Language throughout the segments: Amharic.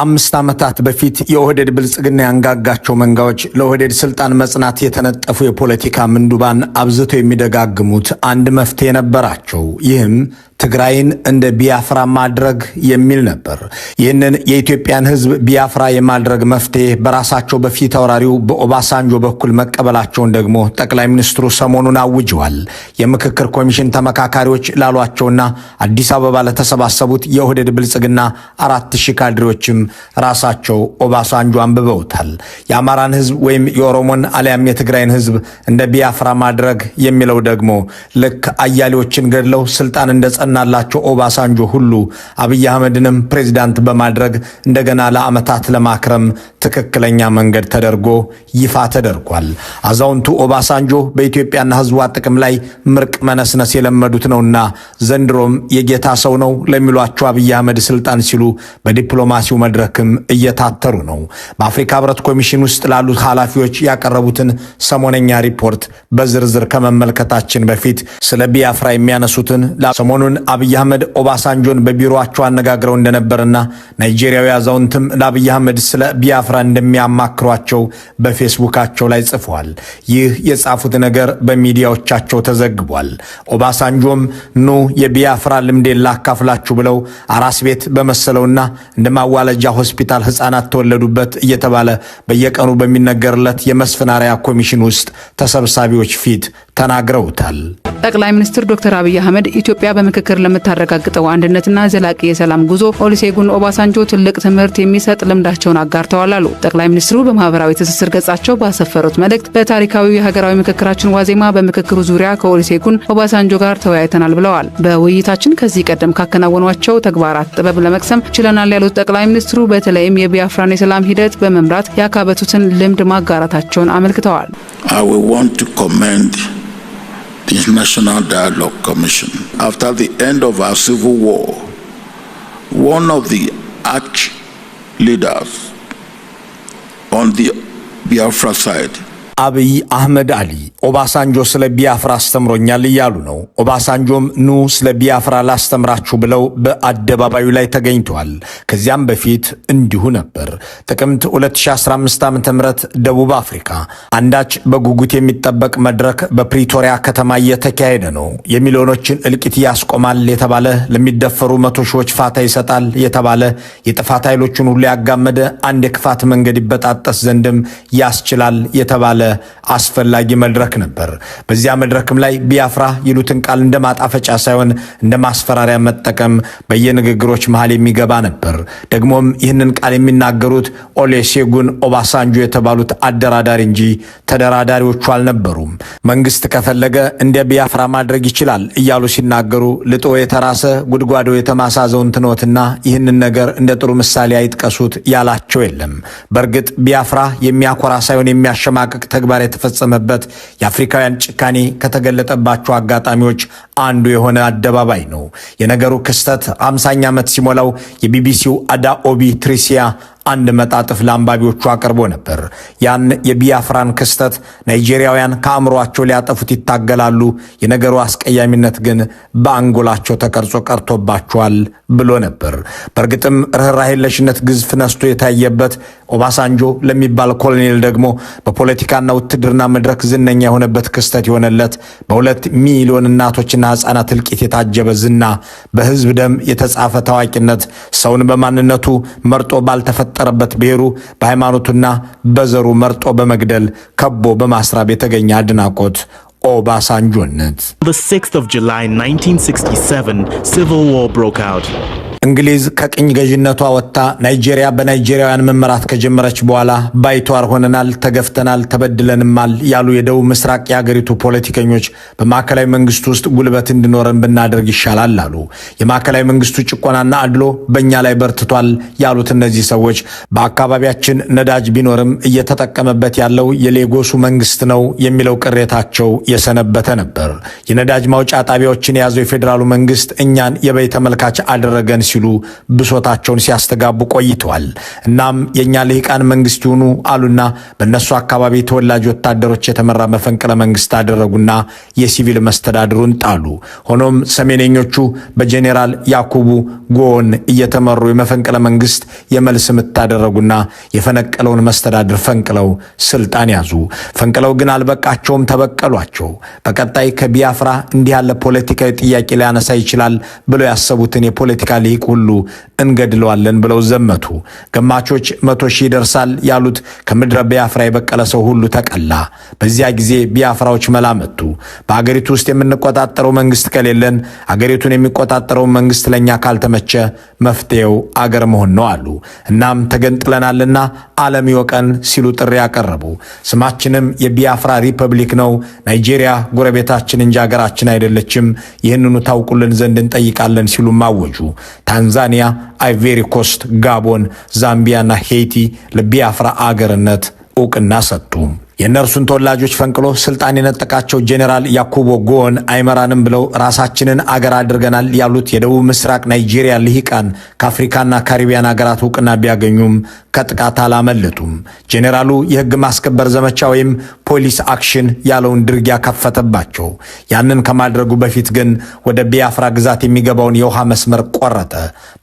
ከ5 ዓመታት በፊት የኦህዴድ ብልጽግና ያንጋጋቸው መንጋዎች ለኦህዴድ ስልጣን መጽናት የተነጠፉ የፖለቲካ ምንዱባን አብዝተው የሚደጋግሙት አንድ መፍትሄ ነበራቸው። ይህም ትግራይን እንደ ቢያፍራ ማድረግ የሚል ነበር። ይህንን የኢትዮጵያን ሕዝብ ቢያፍራ የማድረግ መፍትሄ በራሳቸው በፊት አውራሪው በኦባሳንጆ በኩል መቀበላቸውን ደግሞ ጠቅላይ ሚኒስትሩ ሰሞኑን አውጀዋል። የምክክር ኮሚሽን ተመካካሪዎች ላሏቸውና አዲስ አበባ ለተሰባሰቡት የኦህዴድ ብልጽግና 4000 ካድሬዎችም ራሳቸው ኦባሳንጆ አንብበውታል። የአማራን ሕዝብ ወይም የኦሮሞን አሊያም የትግራይን ሕዝብ እንደ ቢያፍራ ማድረግ የሚለው ደግሞ ልክ አያሌዎችን ገድለው ስልጣን ናላቸው ኦባሳንጆ ሁሉ አብይ አህመድንም ፕሬዝዳንት በማድረግ እንደገና ለዓመታት ለማክረም ትክክለኛ መንገድ ተደርጎ ይፋ ተደርጓል። አዛውንቱ ኦባሳንጆ በኢትዮጵያና ህዝቧ ጥቅም ላይ ምርቅ መነስነስ የለመዱት ነውና ዘንድሮም የጌታ ሰው ነው ለሚሏቸው አብይ አህመድ ስልጣን ሲሉ በዲፕሎማሲው መድረክም እየታተሩ ነው። በአፍሪካ ህብረት ኮሚሽን ውስጥ ላሉት ኃላፊዎች ያቀረቡትን ሰሞነኛ ሪፖርት በዝርዝር ከመመልከታችን በፊት ስለ ቢያፍራ የሚያነሱትን ሰሞኑን አብይ አህመድ ኦባሳንጆን በቢሮአቸው አነጋግረው እንደነበርና ናይጄሪያዊ አዛውንትም ለአብይ አህመድ ስለ ቢያፍራ እንደሚያማክሯቸው በፌስቡካቸው ላይ ጽፏል። ይህ የጻፉት ነገር በሚዲያዎቻቸው ተዘግቧል። ኦባሳንጆም ኑ የቢያፍራ ልምዴን ላካፍላችሁ ብለው አራስ ቤት በመሰለውና እንደ ማዋለጃ ሆስፒታል ህፃናት ተወለዱበት እየተባለ በየቀኑ በሚነገርለት የመስፍናሪያ ኮሚሽን ውስጥ ተሰብሳቢዎች ፊት ተናግረውታል። ጠቅላይ ሚኒስትር ዶክተር አብይ አህመድ ኢትዮጵያ በምክክር ለምታረጋግጠው አንድነትና ዘላቂ የሰላም ጉዞ ኦሉሴጉን ኦባሳንጆ ትልቅ ትምህርት የሚሰጥ ልምዳቸውን አጋርተዋል አሉ። ጠቅላይ ሚኒስትሩ በማህበራዊ ትስስር ገጻቸው ባሰፈሩት መልእክት በታሪካዊው የሀገራዊ ምክክራችን ዋዜማ በምክክሩ ዙሪያ ከኦሉሴጉን ኦባሳንጆ ጋር ተወያይተናል ብለዋል። በውይይታችን ከዚህ ቀደም ካከናወኗቸው ተግባራት ጥበብ ለመቅሰም ችለናል ያሉት ጠቅላይ ሚኒስትሩ በተለይም የቢያፍራን የሰላም ሂደት በመምራት ያካበቱትን ልምድ ማጋራታቸውን አመልክተዋል። The National Dialogue Commission. After the end of our civil war, one of the arch leaders on the Biafra side, አብይ አህመድ አሊ ኦባሳንጆ ስለ ቢያፍራ አስተምሮኛል እያሉ ነው። ኦባሳንጆም ኑ ስለ ቢያፍራ ላስተምራችሁ ብለው በአደባባዩ ላይ ተገኝተዋል። ከዚያም በፊት እንዲሁ ነበር። ጥቅምት 2015 ዓ.ም ደቡብ አፍሪካ አንዳች በጉጉት የሚጠበቅ መድረክ በፕሪቶሪያ ከተማ እየተካሄደ ነው። የሚሊዮኖችን እልቂት ያስቆማል የተባለ፣ ለሚደፈሩ 100 ሺዎች ፋታ ይሰጣል የተባለ፣ የጥፋት ኃይሎችን ሁሉ ያጋመደ አንድ የክፋት መንገድ ይበጣጠስ ዘንድም ያስችላል የተባለ አስፈላጊ መድረክ ነበር። በዚያ መድረክም ላይ ቢያፍራ ይሉትን ቃል እንደ ማጣፈጫ ሳይሆን እንደ ማስፈራሪያ መጠቀም በየንግግሮች መሃል የሚገባ ነበር። ደግሞም ይህንን ቃል የሚናገሩት ኦሉሴጉን ኦባሳንጆ የተባሉት አደራዳሪ እንጂ ተደራዳሪዎቹ አልነበሩም። መንግስት ከፈለገ እንደ ቢያፍራ ማድረግ ይችላል እያሉ ሲናገሩ ልጦ የተራሰ ጉድጓዶ የተማሳዘውን ትኖትና ይህንን ነገር እንደ ጥሩ ምሳሌ አይጥቀሱት ያላቸው የለም። በእርግጥ ቢያፍራ የሚያኮራ ሳይሆን የሚያሸማቅቅ ተግባር የተፈጸመበት የአፍሪካውያን ጭካኔ ከተገለጠባቸው አጋጣሚዎች አንዱ የሆነ አደባባይ ነው። የነገሩ ክስተት 50ኛ ዓመት ሲሞላው የቢቢሲው አዳኦቢ ትሪሲያ አንድ መጣጥፍ ለአንባቢዎቹ አቅርቦ ነበር። ያን የቢያፍራን ክስተት ናይጄሪያውያን ከአእምሯቸው ሊያጠፉት ይታገላሉ፣ የነገሩ አስቀያሚነት ግን በአንጎላቸው ተቀርጾ ቀርቶባቸዋል ብሎ ነበር። በእርግጥም ርኅራኄ የለሽነት ግዝፍ ነስቶ የታየበት ኦባሳንጆ ለሚባል ኮሎኔል ደግሞ በፖለቲካና ውትድርና መድረክ ዝነኛ የሆነበት ክስተት የሆነለት በ2 ሚሊዮን እናቶችና ሕፃናት እልቂት የታጀበ ዝና፣ በህዝብ ደም የተጻፈ ታዋቂነት፣ ሰውን በማንነቱ መርጦ ባልተፈጠረበት ብሔሩ በሃይማኖቱና በዘሩ መርጦ በመግደል ከቦ በማስራብ የተገኘ አድናቆት ኦባሳንጆነት። The 6th of July 1967, civil war broke out. እንግሊዝ ከቅኝ ገዥነቷ ወጥታ ናይጄሪያ በናይጄሪያውያን መመራት ከጀመረች በኋላ ባይቷር ሆነናል፣ ተገፍተናል፣ ተበድለንማል ያሉ የደቡብ ምስራቅ የሀገሪቱ ፖለቲከኞች በማዕከላዊ መንግስቱ ውስጥ ጉልበት እንዲኖረን ብናደርግ ይሻላል አሉ። የማዕከላዊ መንግስቱ ጭቆናና አድሎ በእኛ ላይ በርትቷል ያሉት እነዚህ ሰዎች በአካባቢያችን ነዳጅ ቢኖርም እየተጠቀመበት ያለው የሌጎሱ መንግስት ነው የሚለው ቅሬታቸው የሰነበተ ነበር። የነዳጅ ማውጫ ጣቢያዎችን የያዘው የፌዴራሉ መንግስት እኛን የበይ ተመልካች አደረገን ሲሉ ብሶታቸውን ሲያስተጋቡ ቆይተዋል። እናም የእኛ ልሂቃን መንግስት ይሁኑ አሉና በእነሱ አካባቢ ተወላጅ ወታደሮች የተመራ መፈንቅለ መንግስት አደረጉና የሲቪል መስተዳድሩን ጣሉ። ሆኖም ሰሜነኞቹ በጄኔራል ያኩቡ ጎን እየተመሩ የመፈንቅለ መንግስት የመልስ ምት አደረጉና የፈነቀለውን መስተዳድር ፈንቅለው ስልጣን ያዙ። ፈንቅለው ግን አልበቃቸውም፣ ተበቀሏቸው። በቀጣይ ከቢያፍራ እንዲህ ያለ ፖለቲካዊ ጥያቄ ሊያነሳ ይችላል ብለው ያሰቡትን የፖለቲካ ሊቅ ሁሉ እንገድለዋለን ብለው ዘመቱ። ገማቾች 100,000 ይደርሳል ያሉት ከምድረ ቢያፍራ የበቀለ ሰው ሁሉ ተቀላ። በዚያ ጊዜ ቢያፍራዎች መላመቱ። በአገሪቱ ውስጥ የምንቆጣጠረው መንግስት ከሌለን አገሪቱን የሚቆጣጠረው መንግስት ለኛ ካልተመቸ መፍትሄው አገር መሆን ነው አሉ። እናም ተገንጥለናልና ዓለም ይወቀን ሲሉ ጥሪ ያቀረቡ። ስማችንም የቢያፍራ ሪፐብሊክ ነው፣ ናይጄሪያ ጎረቤታችን እንጂ አገራችን አይደለችም፣ ይህንኑ ታውቁልን ዘንድ እንጠይቃለን ሲሉ ማወጁ። ታንዛኒያ፣ አይቬሪ ኮስት፣ ጋቦን፣ ዛምቢያና ሄይቲ ለቢያፍራ አገርነት ዕውቅና ሰጡ። የእነርሱን ተወላጆች ፈንቅሎ ስልጣን የነጠቃቸው ጄኔራል ያኩቦ ጎን አይመራንም ብለው ራሳችንን አገር አድርገናል ያሉት የደቡብ ምስራቅ ናይጄሪያ ልሂቃን ከአፍሪካና ካሪቢያን አገራት ዕውቅና ቢያገኙም ከጥቃት አላመለጡም። ጄኔራሉ የሕግ ማስከበር ዘመቻ ወይም ፖሊስ አክሽን ያለውን ድርጊያ ከፈተባቸው። ያንን ከማድረጉ በፊት ግን ወደ ቢያፍራ ግዛት የሚገባውን የውሃ መስመር ቆረጠ።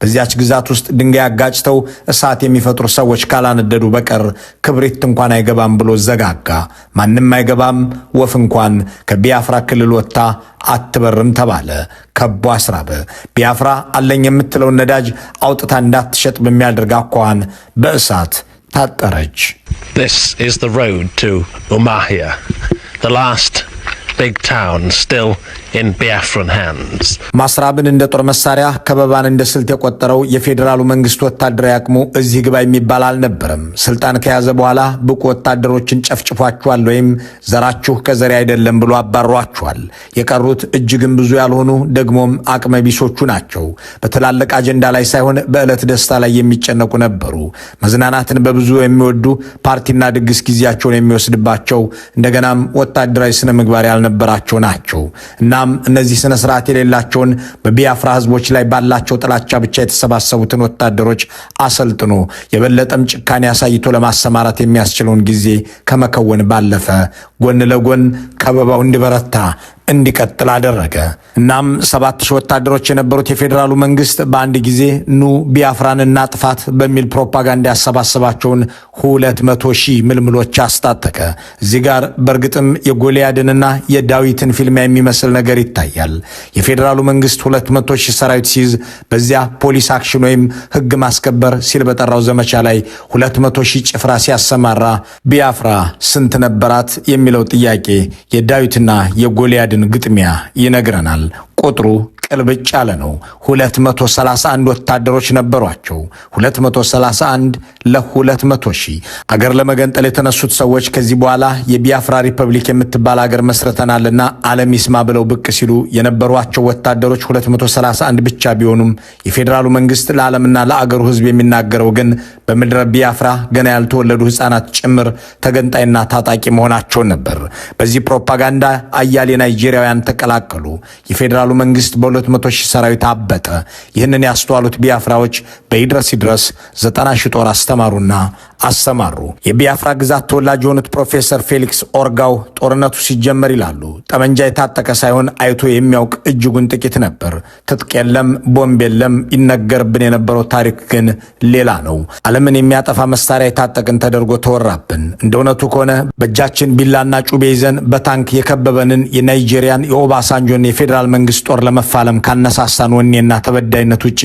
በዚያች ግዛት ውስጥ ድንጋይ አጋጭተው እሳት የሚፈጥሩ ሰዎች ካላነደዱ በቀር ክብሪት እንኳን አይገባም ብሎ ዘጋጋ። ማንም አይገባም፣ ወፍ እንኳን ከቢያፍራ ክልል ወጥታ አትበርም ተባለ። ከቦ አስራበ ቢያፍራ አለኝ የምትለውን ነዳጅ አውጥታ እንዳትሸጥ በሚያደርግ አኳኋን በእሳት ታጠረች። This is the road to Umuahia, the last big town still in Biafran hands. ማስራብን እንደ ጦር መሳሪያ ከበባን እንደ ስልት የቆጠረው የፌዴራሉ መንግስት ወታደራዊ አቅሙ እዚህ ግባ የሚባል አልነበረም። ስልጣን ከያዘ በኋላ ብቁ ወታደሮችን ጨፍጭፏቸዋል ወይም ዘራችሁ ከዘሬ አይደለም ብሎ አባሯቸዋል። የቀሩት እጅግም ብዙ ያልሆኑ ደግሞም አቅመ ቢሶቹ ናቸው። በትላልቅ አጀንዳ ላይ ሳይሆን በዕለት ደስታ ላይ የሚጨነቁ ነበሩ። መዝናናትን በብዙ የሚወዱ ፓርቲና ድግስ ጊዜያቸውን የሚወስድባቸው እንደገናም ወታደራዊ ስነ ምግባር ያልነበራቸው ናቸው። እናም እነዚህ ስነ ስርዓት የሌላቸውን በቢያፍራ ህዝቦች ላይ ባላቸው ጥላቻ ብቻ የተሰባሰቡትን ወታደሮች አሰልጥኖ የበለጠም ጭካኔ አሳይቶ ለማሰማራት የሚያስችለውን ጊዜ ከመከወን ባለፈ ጎን ለጎን ከበባው እንዲበረታ እንዲቀጥል አደረገ። እናም 7,000 ወታደሮች የነበሩት የፌዴራሉ መንግስት በአንድ ጊዜ ኑ ቢያፍራን እናጥፋት በሚል ፕሮፓጋንዳ ያሰባሰባቸውን 200,000 ምልምሎች አስታጠቀ። እዚህ ጋር በእርግጥም የጎልያድንና የዳዊትን ፊልሚያ የሚመስል ነገር ይታያል። የፌዴራሉ መንግስት 200,000 ሰራዊት ሲይዝ በዚያ ፖሊስ አክሽን ወይም ህግ ማስከበር ሲል በጠራው ዘመቻ ላይ 200,000 ጭፍራ ሲያሰማራ ቢያፍራ ስንት ነበራት የሚለው ጥያቄ የዳዊትና የጎልያድ ግጥሚያ ይነግረናል። ቁጥሩ ቅልብጭ ያለ ነው። 231 ወታደሮች ነበሯቸው። 231 ለ200,000 አገር ለመገንጠል የተነሱት ሰዎች ከዚህ በኋላ የቢያፍራ ሪፐብሊክ የምትባል አገር መስርተናልና ዓለም ይስማ ብለው ብቅ ሲሉ የነበሯቸው ወታደሮች 231 ብቻ ቢሆኑም የፌዴራሉ መንግስት ለዓለምና ለአገሩ ህዝብ የሚናገረው ግን በምድረ ቢያፍራ ገና ያልተወለዱ ህፃናት ጭምር ተገንጣይና ታጣቂ መሆናቸውን ነበር። በዚህ ፕሮፓጋንዳ አያሌ ናይጄሪያውያን ተቀላቀሉ። የፌዴራሉ መንግስት በ200,000 ሰራዊት አበጠ። ይህንን ያስተዋሉት ቢያፍራዎች በይድረስ ይድረስ 90,000 ጦር አስተማሩና አሰማሩ። የቢያፍራ ግዛት ተወላጅ የሆኑት ፕሮፌሰር ፌሊክስ ኦርጋው ጦርነቱ ሲጀመር ይላሉ፣ ጠመንጃ የታጠቀ ሳይሆን አይቶ የሚያውቅ እጅጉን ጥቂት ነበር። ትጥቅ የለም፣ ቦምብ የለም። ይነገርብን የነበረው ታሪክ ግን ሌላ ነው። ዓለምን የሚያጠፋ መሳሪያ የታጠቅን ተደርጎ ተወራብን። እንደ እውነቱ ከሆነ በእጃችን ቢላና ጩቤ ይዘን በታንክ የከበበንን የናይጄሪያን የኦባሳንጆን የፌዴራል መንግስት ጦር ለመፋለም ካነሳሳን ወኔና ተበዳይነት ውጪ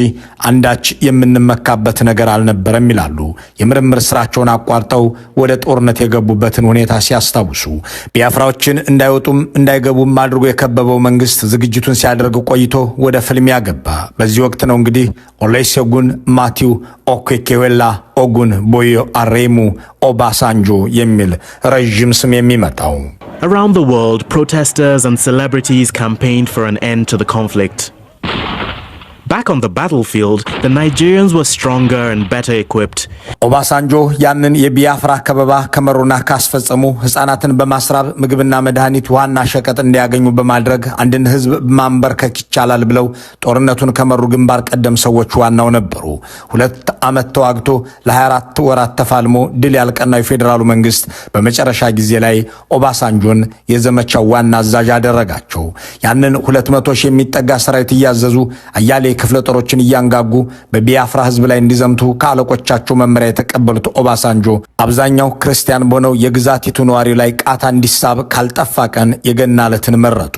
አንዳች የምንመካበት ነገር አልነበረም ይላሉ። የምርምር ስራቸውን አቋርጠው ወደ ጦርነት የገቡበትን ሁኔታ ሲያስታውሱ ቢያፍራዎችን እንዳይወጡም እንዳይገቡም አድርጎ የከበበው መንግስት ዝግጅቱን ሲያደርግ ቆይቶ ወደ ፍልሚያ ገባ። በዚህ ወቅት ነው እንግዲህ ኦሉሴጉን ማቲው ኦኬኬዌላ ኦጉን ቦዮ አሬሙ ኦባሳንጆ የሚል ረዥም ስም የሚመጣው። Around the world, protesters and celebrities campaigned for an end to the conflict. back on the battlefield, the Nigerians were stronger and better equipped. ኦባሳንጆ ያንን የቢያፍራ ከበባ ከመሩና ካስፈጸሙ ሕፃናትን በማስራብ ምግብና መድኃኒት ዋና ሸቀጥ እንዲያገኙ በማድረግ አንድን ህዝብ ማንበርከክ ይቻላል ብለው ጦርነቱን ከመሩ ግንባር ቀደም ሰዎች ዋናው ነበሩ። 2 ዓመት ተዋግቶ ለ24 ወራት ተፋልሞ ድል ያልቀናው የፌዴራሉ መንግስት በመጨረሻ ጊዜ ላይ ኦባሳንጆን የዘመቻው ዋና አዛዥ አደረጋቸው። ያንን 200 ሺህ የሚጠጋ ሰራዊት እያዘዙ አያሌ ክፍለ ጦሮችን እያንጋጉ በቢያፍራ ህዝብ ላይ እንዲዘምቱ ከአለቆቻቸው መመሪያ የተቀበሉት ኦባሳንጆ አብዛኛው ክርስቲያን በሆነው የግዛቲቱ ነዋሪ ላይ ቃታ እንዲሳብ ካልጠፋ ቀን የገና ዕለትን መረጡ።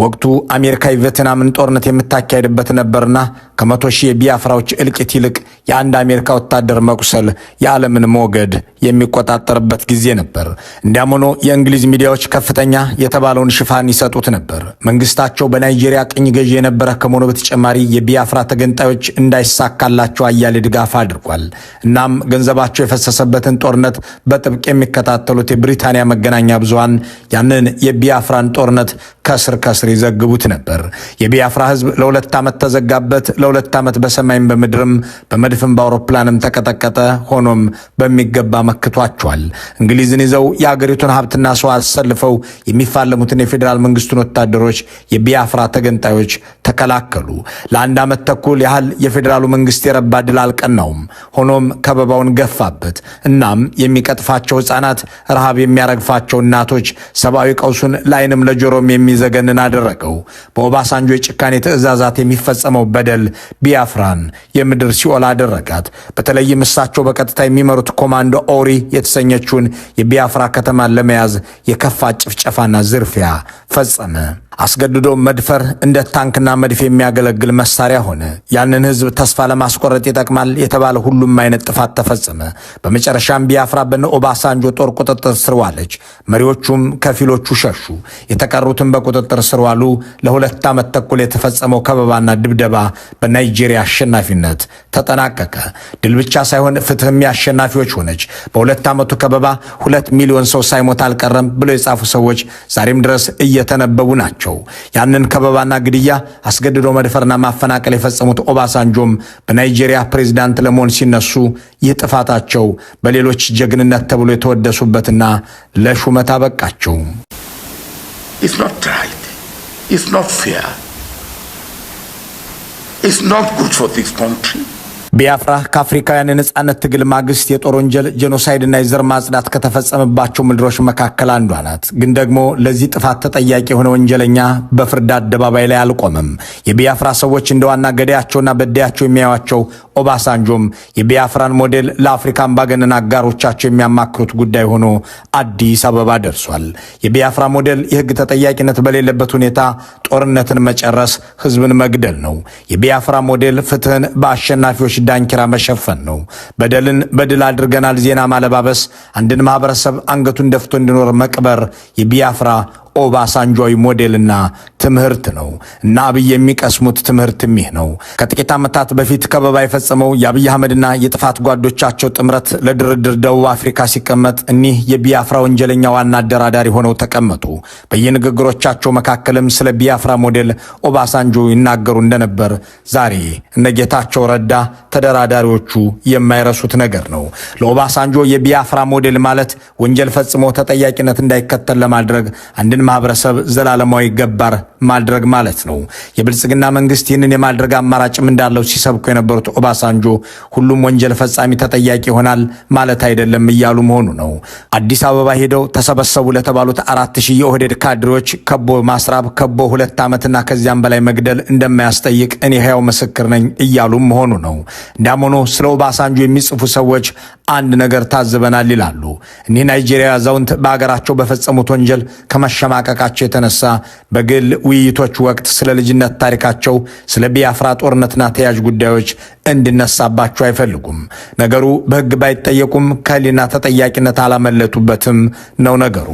ወቅቱ አሜሪካ የቬትናምን ጦርነት የምታካሄድበት ነበርና ከ100 ሺህ የቢያፍራዎች እልቂት ይልቅ የአንድ አሜሪካ ወታደር መቁሰል የዓለምን ሞገድ የሚቆጣጠርበት ጊዜ ነበር። እንዲያም ሆኖ የእንግሊዝ ሚዲያዎች ከፍተኛ የተባለውን ሽፋን ይሰጡት ነበር። መንግስታቸው በናይጄሪያ ቅኝ ገዢ የነበረ ከመሆኑ በተጨማሪ የቢያፍራ ተገንጣዮች እንዳይሳካላቸው አያሌ ድጋፍ አድርጓል። እናም ገንዘባቸው የፈሰሰበትን ጦርነት በጥብቅ የሚከታተሉት የብሪታንያ መገናኛ ብዙሃን ያንን የቢያፍራን ጦርነት ከስር ይዘግቡት ነበር። የቢያፍራ ህዝብ ለ2 ዓመት ተዘጋበት። ለ2 ዓመት በሰማይም በምድርም በመድፍም በአውሮፕላንም ተቀጠቀጠ። ሆኖም በሚገባ መክቷቸዋል። እንግሊዝን ይዘው የአገሪቱን ሀብትና ሰው አሰልፈው የሚፋለሙትን የፌዴራል መንግስቱን ወታደሮች የቢያፍራ ተገንጣዮች ተከላከሉ። ለ1 ዓመት ተኩል ያህል የፌዴራሉ መንግስት የረባ ድል አልቀናውም። ሆኖም ከበባውን ገፋበት። እናም የሚቀጥፋቸው ሕፃናት፣ ረሃብ የሚያረግፋቸው እናቶች፣ ሰብአዊ ቀውሱን ለዓይንም ለጆሮም የሚዘገንን አደረገው። በኦባሳንጆ የጭካኔ ትዕዛዛት የሚፈጸመው በደል ቢያፍራን የምድር ሲኦል አደረጋት። በተለይም እሳቸው በቀጥታ የሚመሩት ኮማንዶ ኦሪ የተሰኘችውን የቢያፍራ ከተማን ለመያዝ የከፋ ጭፍጨፋና ዝርፊያ ፈጸመ። አስገድዶ መድፈር እንደ ታንክና መድፍ የሚያገለግል መሳሪያ ሆነ። ያንን ህዝብ ተስፋ ለማስቆረጥ ይጠቅማል የተባለ ሁሉም አይነት ጥፋት ተፈጸመ። በመጨረሻም ቢያፍራ በነ ኦባሳንጆ ጦር ቁጥጥር ስር ዋለች። መሪዎቹም ከፊሎቹ ሸሹ፣ የተቀሩትም በቁጥጥር ስር ዋሉ። ለ2 ዓመት ተኩል የተፈጸመው ከበባና ድብደባ በናይጄሪያ አሸናፊነት ተጠናቀቀ። ድል ብቻ ሳይሆን ፍትህም የአሸናፊዎች ሆነች። በ2 ዓመቱ ከበባ 2 ሚሊዮን ሰው ሳይሞት አልቀረም ብለው የጻፉ ሰዎች ዛሬም ድረስ እየተነበቡ ናቸው። ያንን ከበባና ግድያ፣ አስገድዶ መድፈርና ማፈናቀል የፈጸሙት ኦባሳንጆም በናይጄሪያ ፕሬዝዳንት ለመሆን ሲነሱ ይህ ጥፋታቸው በሌሎች ጀግንነት ተብሎ የተወደሱበትና ለሹመት አበቃቸው። It's not right. It's not fair. It's not good for this country. ቢያፍራ ከአፍሪካውያን የነጻነት ትግል ማግስት የጦር ወንጀል ጄኖሳይድና የዘር ማጽዳት ከተፈጸመባቸው ምድሮች መካከል አንዷ ናት። ግን ደግሞ ለዚህ ጥፋት ተጠያቂ የሆነ ወንጀለኛ በፍርድ አደባባይ ላይ አልቆመም። የቢያፍራ ሰዎች እንደ ዋና ገዳያቸውና በዳያቸው የሚያዩዋቸው ኦባሳንጆም የቢያፍራን ሞዴል ለአፍሪካ አምባገነን አጋሮቻቸው የሚያማክሩት ጉዳይ ሆኖ አዲስ አበባ ደርሷል። የቢያፍራ ሞዴል የህግ ተጠያቂነት በሌለበት ሁኔታ ጦርነትን መጨረስ፣ ህዝብን መግደል ነው። የቢያፍራ ሞዴል ፍትህን በአሸናፊዎች ዳንኪራ መሸፈን ነው። በደልን በድል አድርገናል ዜና ማለባበስ፣ አንድን ማህበረሰብ አንገቱን ደፍቶ እንዲኖር መቅበር የቢያፍራ ኦባሳንጆዊ ሞዴልና ትምህርት ነው እና አብይ የሚቀስሙት ትምህርትም ይህ ነው። ከጥቂት ዓመታት በፊት ከበባ የፈጸመው የአብይ አህመድና የጥፋት ጓዶቻቸው ጥምረት ለድርድር ደቡብ አፍሪካ ሲቀመጥ እኒህ የቢያፍራ ወንጀለኛ ዋና አደራዳሪ ሆነው ተቀመጡ። በየንግግሮቻቸው መካከልም ስለ ቢያፍራ ሞዴል ኦባሳንጆ ይናገሩ እንደነበር ዛሬ እነ ጌታቸው ረዳ ተደራዳሪዎቹ የማይረሱት ነገር ነው። ለኦባሳንጆ የቢያፍራ ሞዴል ማለት ወንጀል ፈጽሞ ተጠያቂነት እንዳይከተል ለማድረግ አንድን ማህበረሰብ ዘላለማዊ ገባር ማድረግ ማለት ነው። የብልጽግና መንግስት ይህንን የማድረግ አማራጭም እንዳለው ሲሰብኩ የነበሩት ኦባሳንጆ ሁሉም ወንጀል ፈጻሚ ተጠያቂ ይሆናል ማለት አይደለም እያሉ መሆኑ ነው። አዲስ አበባ ሄደው ተሰበሰቡ ለተባሉት 4000 የኦህዴድ ካድሬዎች ከቦ ማስራብ፣ ከቦ 2 ዓመትና ከዚያም በላይ መግደል እንደማያስጠይቅ እኔ ሕያው ምስክር ነኝ እያሉ መሆኑ ነው። እንዲያም ሆኖ ስለ ኦባሳንጆ የሚጽፉ ሰዎች አንድ ነገር ታዝበናል ይላሉ። እኒህ ናይጄሪያ አዛውንት በአገራቸው በፈጸሙት ወንጀል ከመሸማቀቃቸው የተነሳ በግል ውይይቶች ወቅት ስለ ልጅነት ታሪካቸው፣ ስለ ቢያፍራ ጦርነትና ተያያዥ ጉዳዮች እንዲነሳባቸው አይፈልጉም። ነገሩ በሕግ ባይጠየቁም ከህሊና ተጠያቂነት አላመለጡበትም ነው ነገሩ።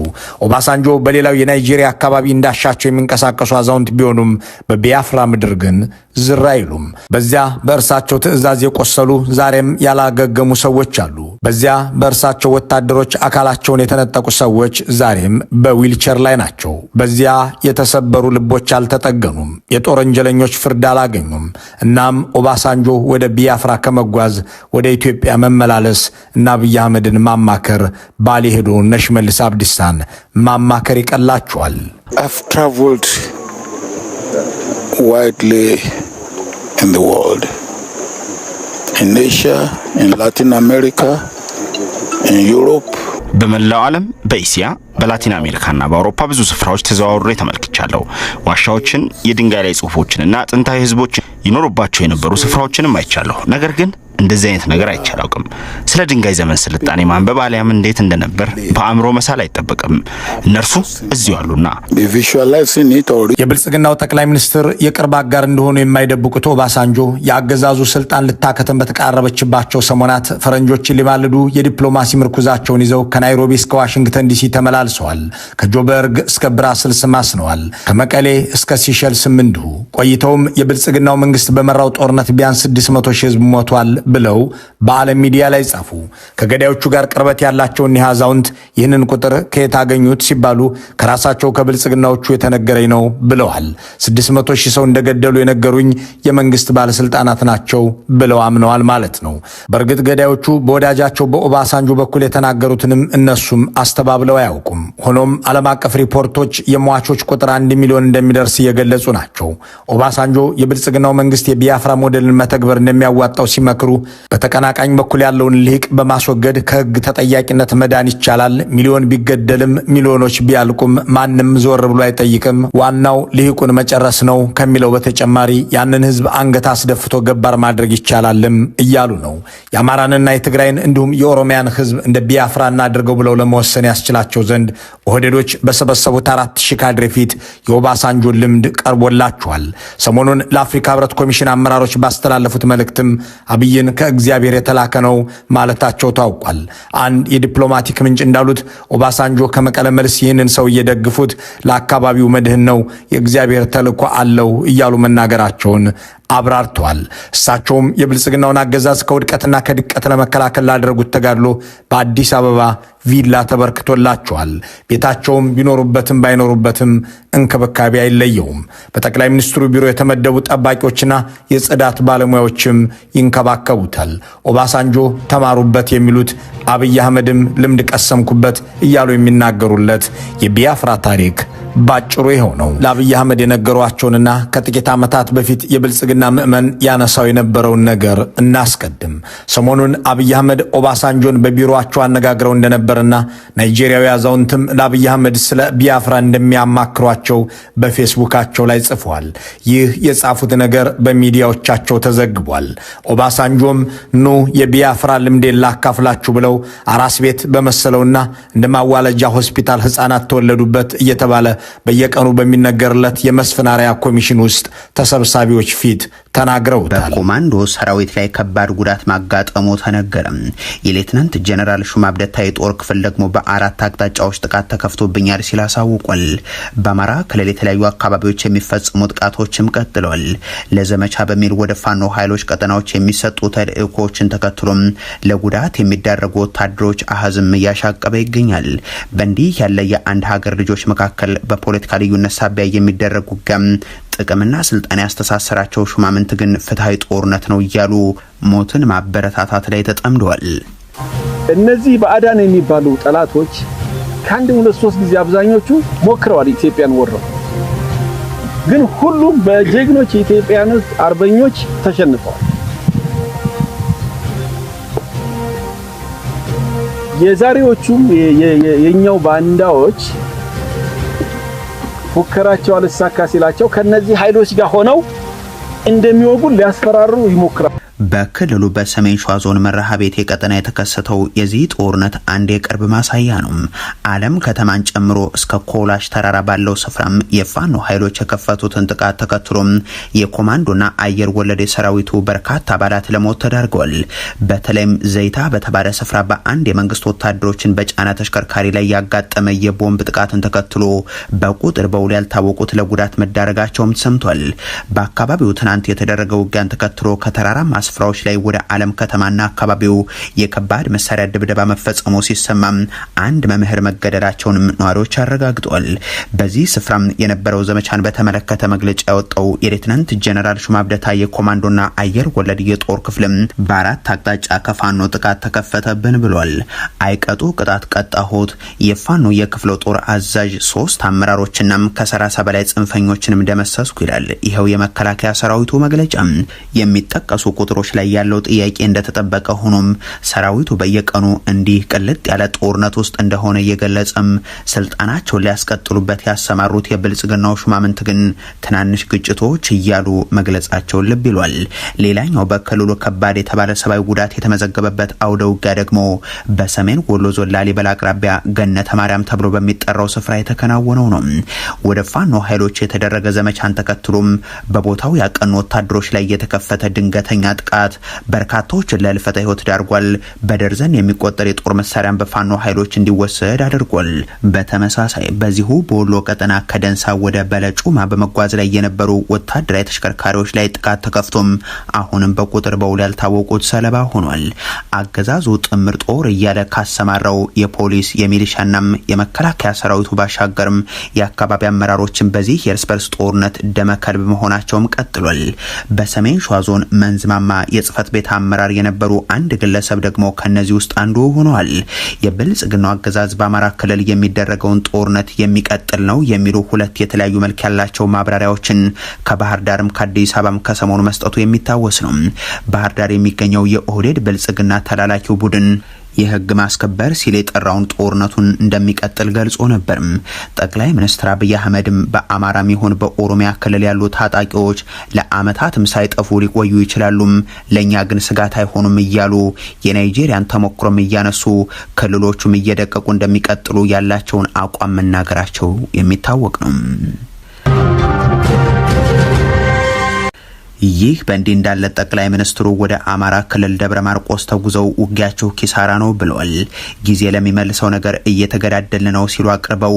ኦባሳንጆ በሌላው የናይጄሪያ አካባቢ እንዳሻቸው የሚንቀሳቀሱ አዛውንት ቢሆኑም በቢያፍራ ምድር ግን ዝር አይሉም። በዚያ በእርሳቸው ትዕዛዝ የቆሰሉ ዛሬም ያላገገሙ ሰዎች አሉ። በዚያ በእርሳቸው ወታደሮች አካላቸውን የተነጠቁ ሰዎች ዛሬም በዊልቸር ላይ ናቸው። በዚያ የተሰበሩ ልቦች አልተጠገኑም። የጦር ወንጀለኞች ፍርድ አላገኙም። እናም ኦባሳንጆ ወደ ቢያፍራ ከመጓዝ ወደ ኢትዮጵያ መመላለስ እና አብይ አህመድን ማማከር፣ ባሌ ሄዶ እነ ሽመልስ አብዲሳን ማማከር ይቀላቸዋል። I've traveled widely in the world, in Asia, in Latin America, in Europe. በመላው ዓለም በእስያ በላቲን አሜሪካና በአውሮፓ ብዙ ስፍራዎች ተዘዋውሬ ተመልክቻለሁ። ዋሻዎችን፣ የድንጋይ ላይ ጽሑፎችንና ጥንታዊ ህዝቦች ይኖሩባቸው የነበሩ ስፍራዎችንም አይቻለሁ። ነገር ግን እንደዚህ አይነት ነገር አይቻላውቅም። ስለ ድንጋይ ዘመን ስልጣኔ ማንበብ አሊያም እንዴት እንደነበር በአእምሮ መሳል አይጠበቅም። እነርሱ እዚሁ አሉና። የብልጽግናው ጠቅላይ ሚኒስትር የቅርብ አጋር እንደሆኑ የማይደብቁት ኦባሳንጆ የአገዛዙ ስልጣን ልታከተም በተቃረበችባቸው ሰሞናት ፈረንጆችን ሊማልዱ የዲፕሎማሲ ምርኩዛቸውን ይዘው ከናይሮቢ እስከ ዋሽንግተን ዲሲ ተመላልሰዋል። ከጆበርግ እስከ ብራስልስ ማስነዋል። ከመቀሌ እስከ ሲሸልስም እንዲሁ ቆይተውም የብልጽግናው መንግስት በመራው ጦርነት ቢያንስ 600 ሺህ ህዝብ ሞቷል ብለው በዓለም ሚዲያ ላይ ጻፉ። ከገዳዮቹ ጋር ቅርበት ያላቸው እኒህ አዛውንት ይህንን ቁጥር ከየት አገኙት ሲባሉ ከራሳቸው ከብልጽግናዎቹ የተነገረኝ ነው ብለዋል። 600 ሺህ ሰው እንደገደሉ የነገሩኝ የመንግስት ባለስልጣናት ናቸው ብለው አምነዋል ማለት ነው። በእርግጥ ገዳዮቹ በወዳጃቸው በኦባሳንጆ በኩል የተናገሩትንም እነሱም አስተባብለው አያውቁም። ሆኖም ዓለም አቀፍ ሪፖርቶች የሟቾች ቁጥር 1 ሚሊዮን እንደሚደርስ እየገለጹ ናቸው። ኦባሳንጆ የብልጽግናው መንግስት የቢያፍራ ሞዴልን መተግበር እንደሚያዋጣው ሲመክሩ በተቀናቃኝ በኩል ያለውን ልሂቅ በማስወገድ ከህግ ተጠያቂነት መዳን ይቻላል። ሚሊዮን ቢገደልም ሚሊዮኖች ቢያልቁም ማንም ዞር ብሎ አይጠይቅም። ዋናው ልሂቁን መጨረስ ነው ከሚለው በተጨማሪ ያንን ህዝብ አንገት አስደፍቶ ገባር ማድረግ ይቻላልም እያሉ ነው። የአማራንና የትግራይን እንዲሁም የኦሮሚያን ህዝብ እንደ ቢያፍራና አድርገው ብለው ለመወሰን ያስችላቸው ዘንድ ኦህዴዶች በሰበሰቡት 4000 ካድሬ ፊት የኦባሳንጆ ልምድ ቀርቦላቸዋል። ሰሞኑን ለአፍሪካ ህብረት ኮሚሽን አመራሮች ባስተላለፉት መልእክትም አብይን ከእግዚአብሔር የተላከ ነው ማለታቸው ታውቋል። አንድ የዲፕሎማቲክ ምንጭ እንዳሉት ኦባሳንጆ ከመቀለ መልስ ይህንን ሰው እየደግፉት ለአካባቢው መድህን ነው፣ የእግዚአብሔር ተልእኮ አለው እያሉ መናገራቸውን አብራርተዋል። እሳቸውም የብልጽግናውን አገዛዝ ከውድቀትና ከድቀት ለመከላከል ላደረጉት ተጋድሎ በአዲስ አበባ ቪላ ተበርክቶላቸዋል። ቤታቸውም ቢኖሩበትም ባይኖሩበትም እንክብካቤ አይለየውም። በጠቅላይ ሚኒስትሩ ቢሮ የተመደቡ ጠባቂዎችና የጽዳት ባለሙያዎችም ይንከባከቡታል። ኦባሳንጆ ተማሩበት የሚሉት አብይ አህመድም ልምድ ቀሰምኩበት እያሉ የሚናገሩለት የቢያፍራ ታሪክ ባጭሩ ይኸው ነው። ለአብይ አህመድ የነገሯቸውንና ከጥቂት ዓመታት በፊት የብልጽግና ምዕመን ያነሳው የነበረውን ነገር እናስቀድም። ሰሞኑን አብይ አህመድ ኦባሳንጆን በቢሮአቸው አነጋግረው እንደነበርና ናይጄሪያዊ አዛውንትም ለአብይ አህመድ ስለ ቢያፍራ እንደሚያማክሯቸው በፌስቡካቸው ላይ ጽፏል። ይህ የጻፉት ነገር በሚዲያዎቻቸው ተዘግቧል። ኦባሳንጆም ኑ የቢያፍራ ልምዴን ላካፍላችሁ ብለው አራስ ቤት በመሰለውና እንደ ማዋለጃ ሆስፒታል ሕፃናት ተወለዱበት እየተባለ በየቀኑ በሚነገርለት የመስፍናሪያ ኮሚሽን ውስጥ ተሰብሳቢዎች ፊት ተናግረውታል። በኮማንዶ ሰራዊት ላይ ከባድ ጉዳት ማጋጠሙ ተነገረ። የሌትናንት ጀነራል ሹማ አብደታ የጦር ክፍል ደግሞ በአራት አቅጣጫዎች ጥቃት ተከፍቶብኛል ሲል አሳውቋል። በአማራ ክልል የተለያዩ አካባቢዎች የሚፈጸሙ ጥቃቶችም ቀጥለዋል። ለዘመቻ በሚል ወደ ፋኖ ኃይሎች ቀጠናዎች የሚሰጡ ተልእኮችን ተከትሎም ለጉዳት የሚዳረጉ ወታደሮች አሃዝም እያሻቀበ ይገኛል። በእንዲህ ያለ የአንድ ሀገር ልጆች መካከል በፖለቲካ ልዩነት ሳቢያ የሚደረግ ውጊያም ጥቅምና ስልጣን ያስተሳሰራቸው ሹማምንት ግን ፍትሃዊ ጦርነት ነው እያሉ ሞትን ማበረታታት ላይ ተጠምደዋል። እነዚህ ባዕዳን የሚባሉ ጠላቶች ከአንድ 2-3 ጊዜ አብዛኞቹ ሞክረዋል ኢትዮጵያን ወረው፣ ግን ሁሉም በጀግኖች የኢትዮጵያኖች አርበኞች ተሸንፈዋል። የዛሬዎቹም የኛው ባንዳዎች ፉከራቸው አልሳካ ሲላቸው ከነዚህ ኃይሎች ጋር ሆነው እንደሚወጉ ሊያስፈራሩ ይሞክራሉ። በክልሉ በሰሜን ሸዋ ዞን መርሐቤቴ ቀጠና የተከሰተው የዚህ ጦርነት አንድ የቅርብ ማሳያ ነው። ዓለም ከተማን ጨምሮ እስከ ኮላሽ ተራራ ባለው ስፍራም የፋኖ ኃይሎች የከፈቱትን ጥቃት ተከትሎም የኮማንዶና አየር ወለድ ሰራዊቱ በርካታ አባላት ለሞት ተዳርገዋል። በተለይም ዘይታ በተባለ ስፍራ በአንድ የመንግስት ወታደሮችን በጫና ተሽከርካሪ ላይ ያጋጠመ የቦምብ ጥቃትን ተከትሎ በቁጥር በውል ያልታወቁት ለጉዳት መዳረጋቸውም ተሰምቷል። በአካባቢው ትናንት የተደረገው ውጊያን ተከትሎ ከተራራማ ስፍራዎች ላይ ወደ ዓለም ከተማና አካባቢው የከባድ መሳሪያ ድብደባ መፈጸሙ ሲሰማም አንድ መምህር መገደላቸውንም ነዋሪዎች አረጋግጠዋል። በዚህ ስፍራም የነበረው ዘመቻን በተመለከተ መግለጫ ያወጣው የሌተናንት ጀነራል ሹማ አብደታ የኮማንዶና አየር ወለድ የጦር ክፍልም በአራት አቅጣጫ ከፋኖ ጥቃት ተከፈተብን ብሏል። አይቀጡ ቅጣት ቀጣሁት፣ የፋኖ የክፍለ ጦር አዛዥ 3 አመራሮችናም ከ30 በላይ ጽንፈኞችንም ደመሰስኩ ይላል ይሄው የመከላከያ ሰራዊቱ መግለጫ። የሚጠቀሱ ቁጥሮች ላይ ያለው ጥያቄ እንደተጠበቀ ሆኖም ሰራዊቱ በየቀኑ እንዲህ ቅልጥ ያለ ጦርነት ውስጥ እንደሆነ የገለጸም ስልጣናቸውን ሊያስቀጥሉበት ያሰማሩት የብልጽግናው ሹማምንት ግን ትናንሽ ግጭቶች እያሉ መግለጻቸውን ልብ ይሏል። ሌላኛው በክልሉ ከባድ የተባለ ሰብአዊ ጉዳት የተመዘገበበት አውደ ውጊያ ደግሞ በሰሜን ወሎ ዞን ላሊበላ አቅራቢያ ገነተ ማርያም ተብሎ በሚጠራው ስፍራ የተከናወነው ነው። ወደ ፋኖ ኃይሎች የተደረገ ዘመቻን ተከትሎም በቦታው ያቀኑ ወታደሮች ላይ የተከፈተ ድንገተኛ ጥቃት በርካታዎችን ለህልፈተ ህይወት ዳርጓል። በደርዘን የሚቆጠር የጦር መሳሪያን በፋኖ ኃይሎች እንዲወሰድ አድርጓል። በተመሳሳይ በዚሁ በወሎ ቀጠና ከደንሳ ወደ በለጩማ በመጓዝ ላይ የነበሩ ወታደራዊ ተሽከርካሪዎች ላይ ጥቃት ተከፍቶም አሁንም በቁጥር በውል ያልታወቁት ሰለባ ሆኗል። አገዛዙ ጥምር ጦር እያለ ካሰማራው የፖሊስ የሚሊሻናም የመከላከያ ሰራዊቱ ባሻገርም የአካባቢ አመራሮችን በዚህ የእርስ በርስ ጦርነት ደመከልብ መሆናቸውም ቀጥሏል። በሰሜን ሸዋ ዞን መንዝማማ የጽህፈት ቤት አመራር የነበሩ አንድ ግለሰብ ደግሞ ከነዚህ ውስጥ አንዱ ሆነዋል። የብልጽግናው አገዛዝ በአማራ ክልል የሚደረገውን ጦርነት የሚቀጥል ነው የሚሉ ሁለት የተለያዩ መልክ ያላቸው ማብራሪያዎችን ከባህር ዳርም ከአዲስ አበባም ከሰሞኑ መስጠቱ የሚታወስ ነው። ባህር ዳር የሚገኘው የኦህዴድ ብልጽግና ተላላኪው ቡድን የህግ ማስከበር ሲል የጠራውን ጦርነቱን እንደሚቀጥል ገልጾ ነበር። ጠቅላይ ሚኒስትር አብይ አህመድም በአማራም ይሁን በኦሮሚያ ክልል ያሉ ታጣቂዎች ለአመታትም ሳይጠፉ ሊቆዩ ይችላሉም፣ ለኛ ግን ስጋት አይሆኑም እያሉ የናይጄሪያን ተሞክሮም እያነሱ ክልሎቹም እየደቀቁ እንደሚቀጥሉ ያላቸውን አቋም መናገራቸው የሚታወቅ ነው። ይህ በእንዲህ እንዳለ ጠቅላይ ሚኒስትሩ ወደ አማራ ክልል ደብረ ማርቆስ ተጉዘው ውጊያቸው ኪሳራ ነው ብለዋል። ጊዜ ለሚመልሰው ነገር እየተገዳደልን ነው ሲሉ አቅርበው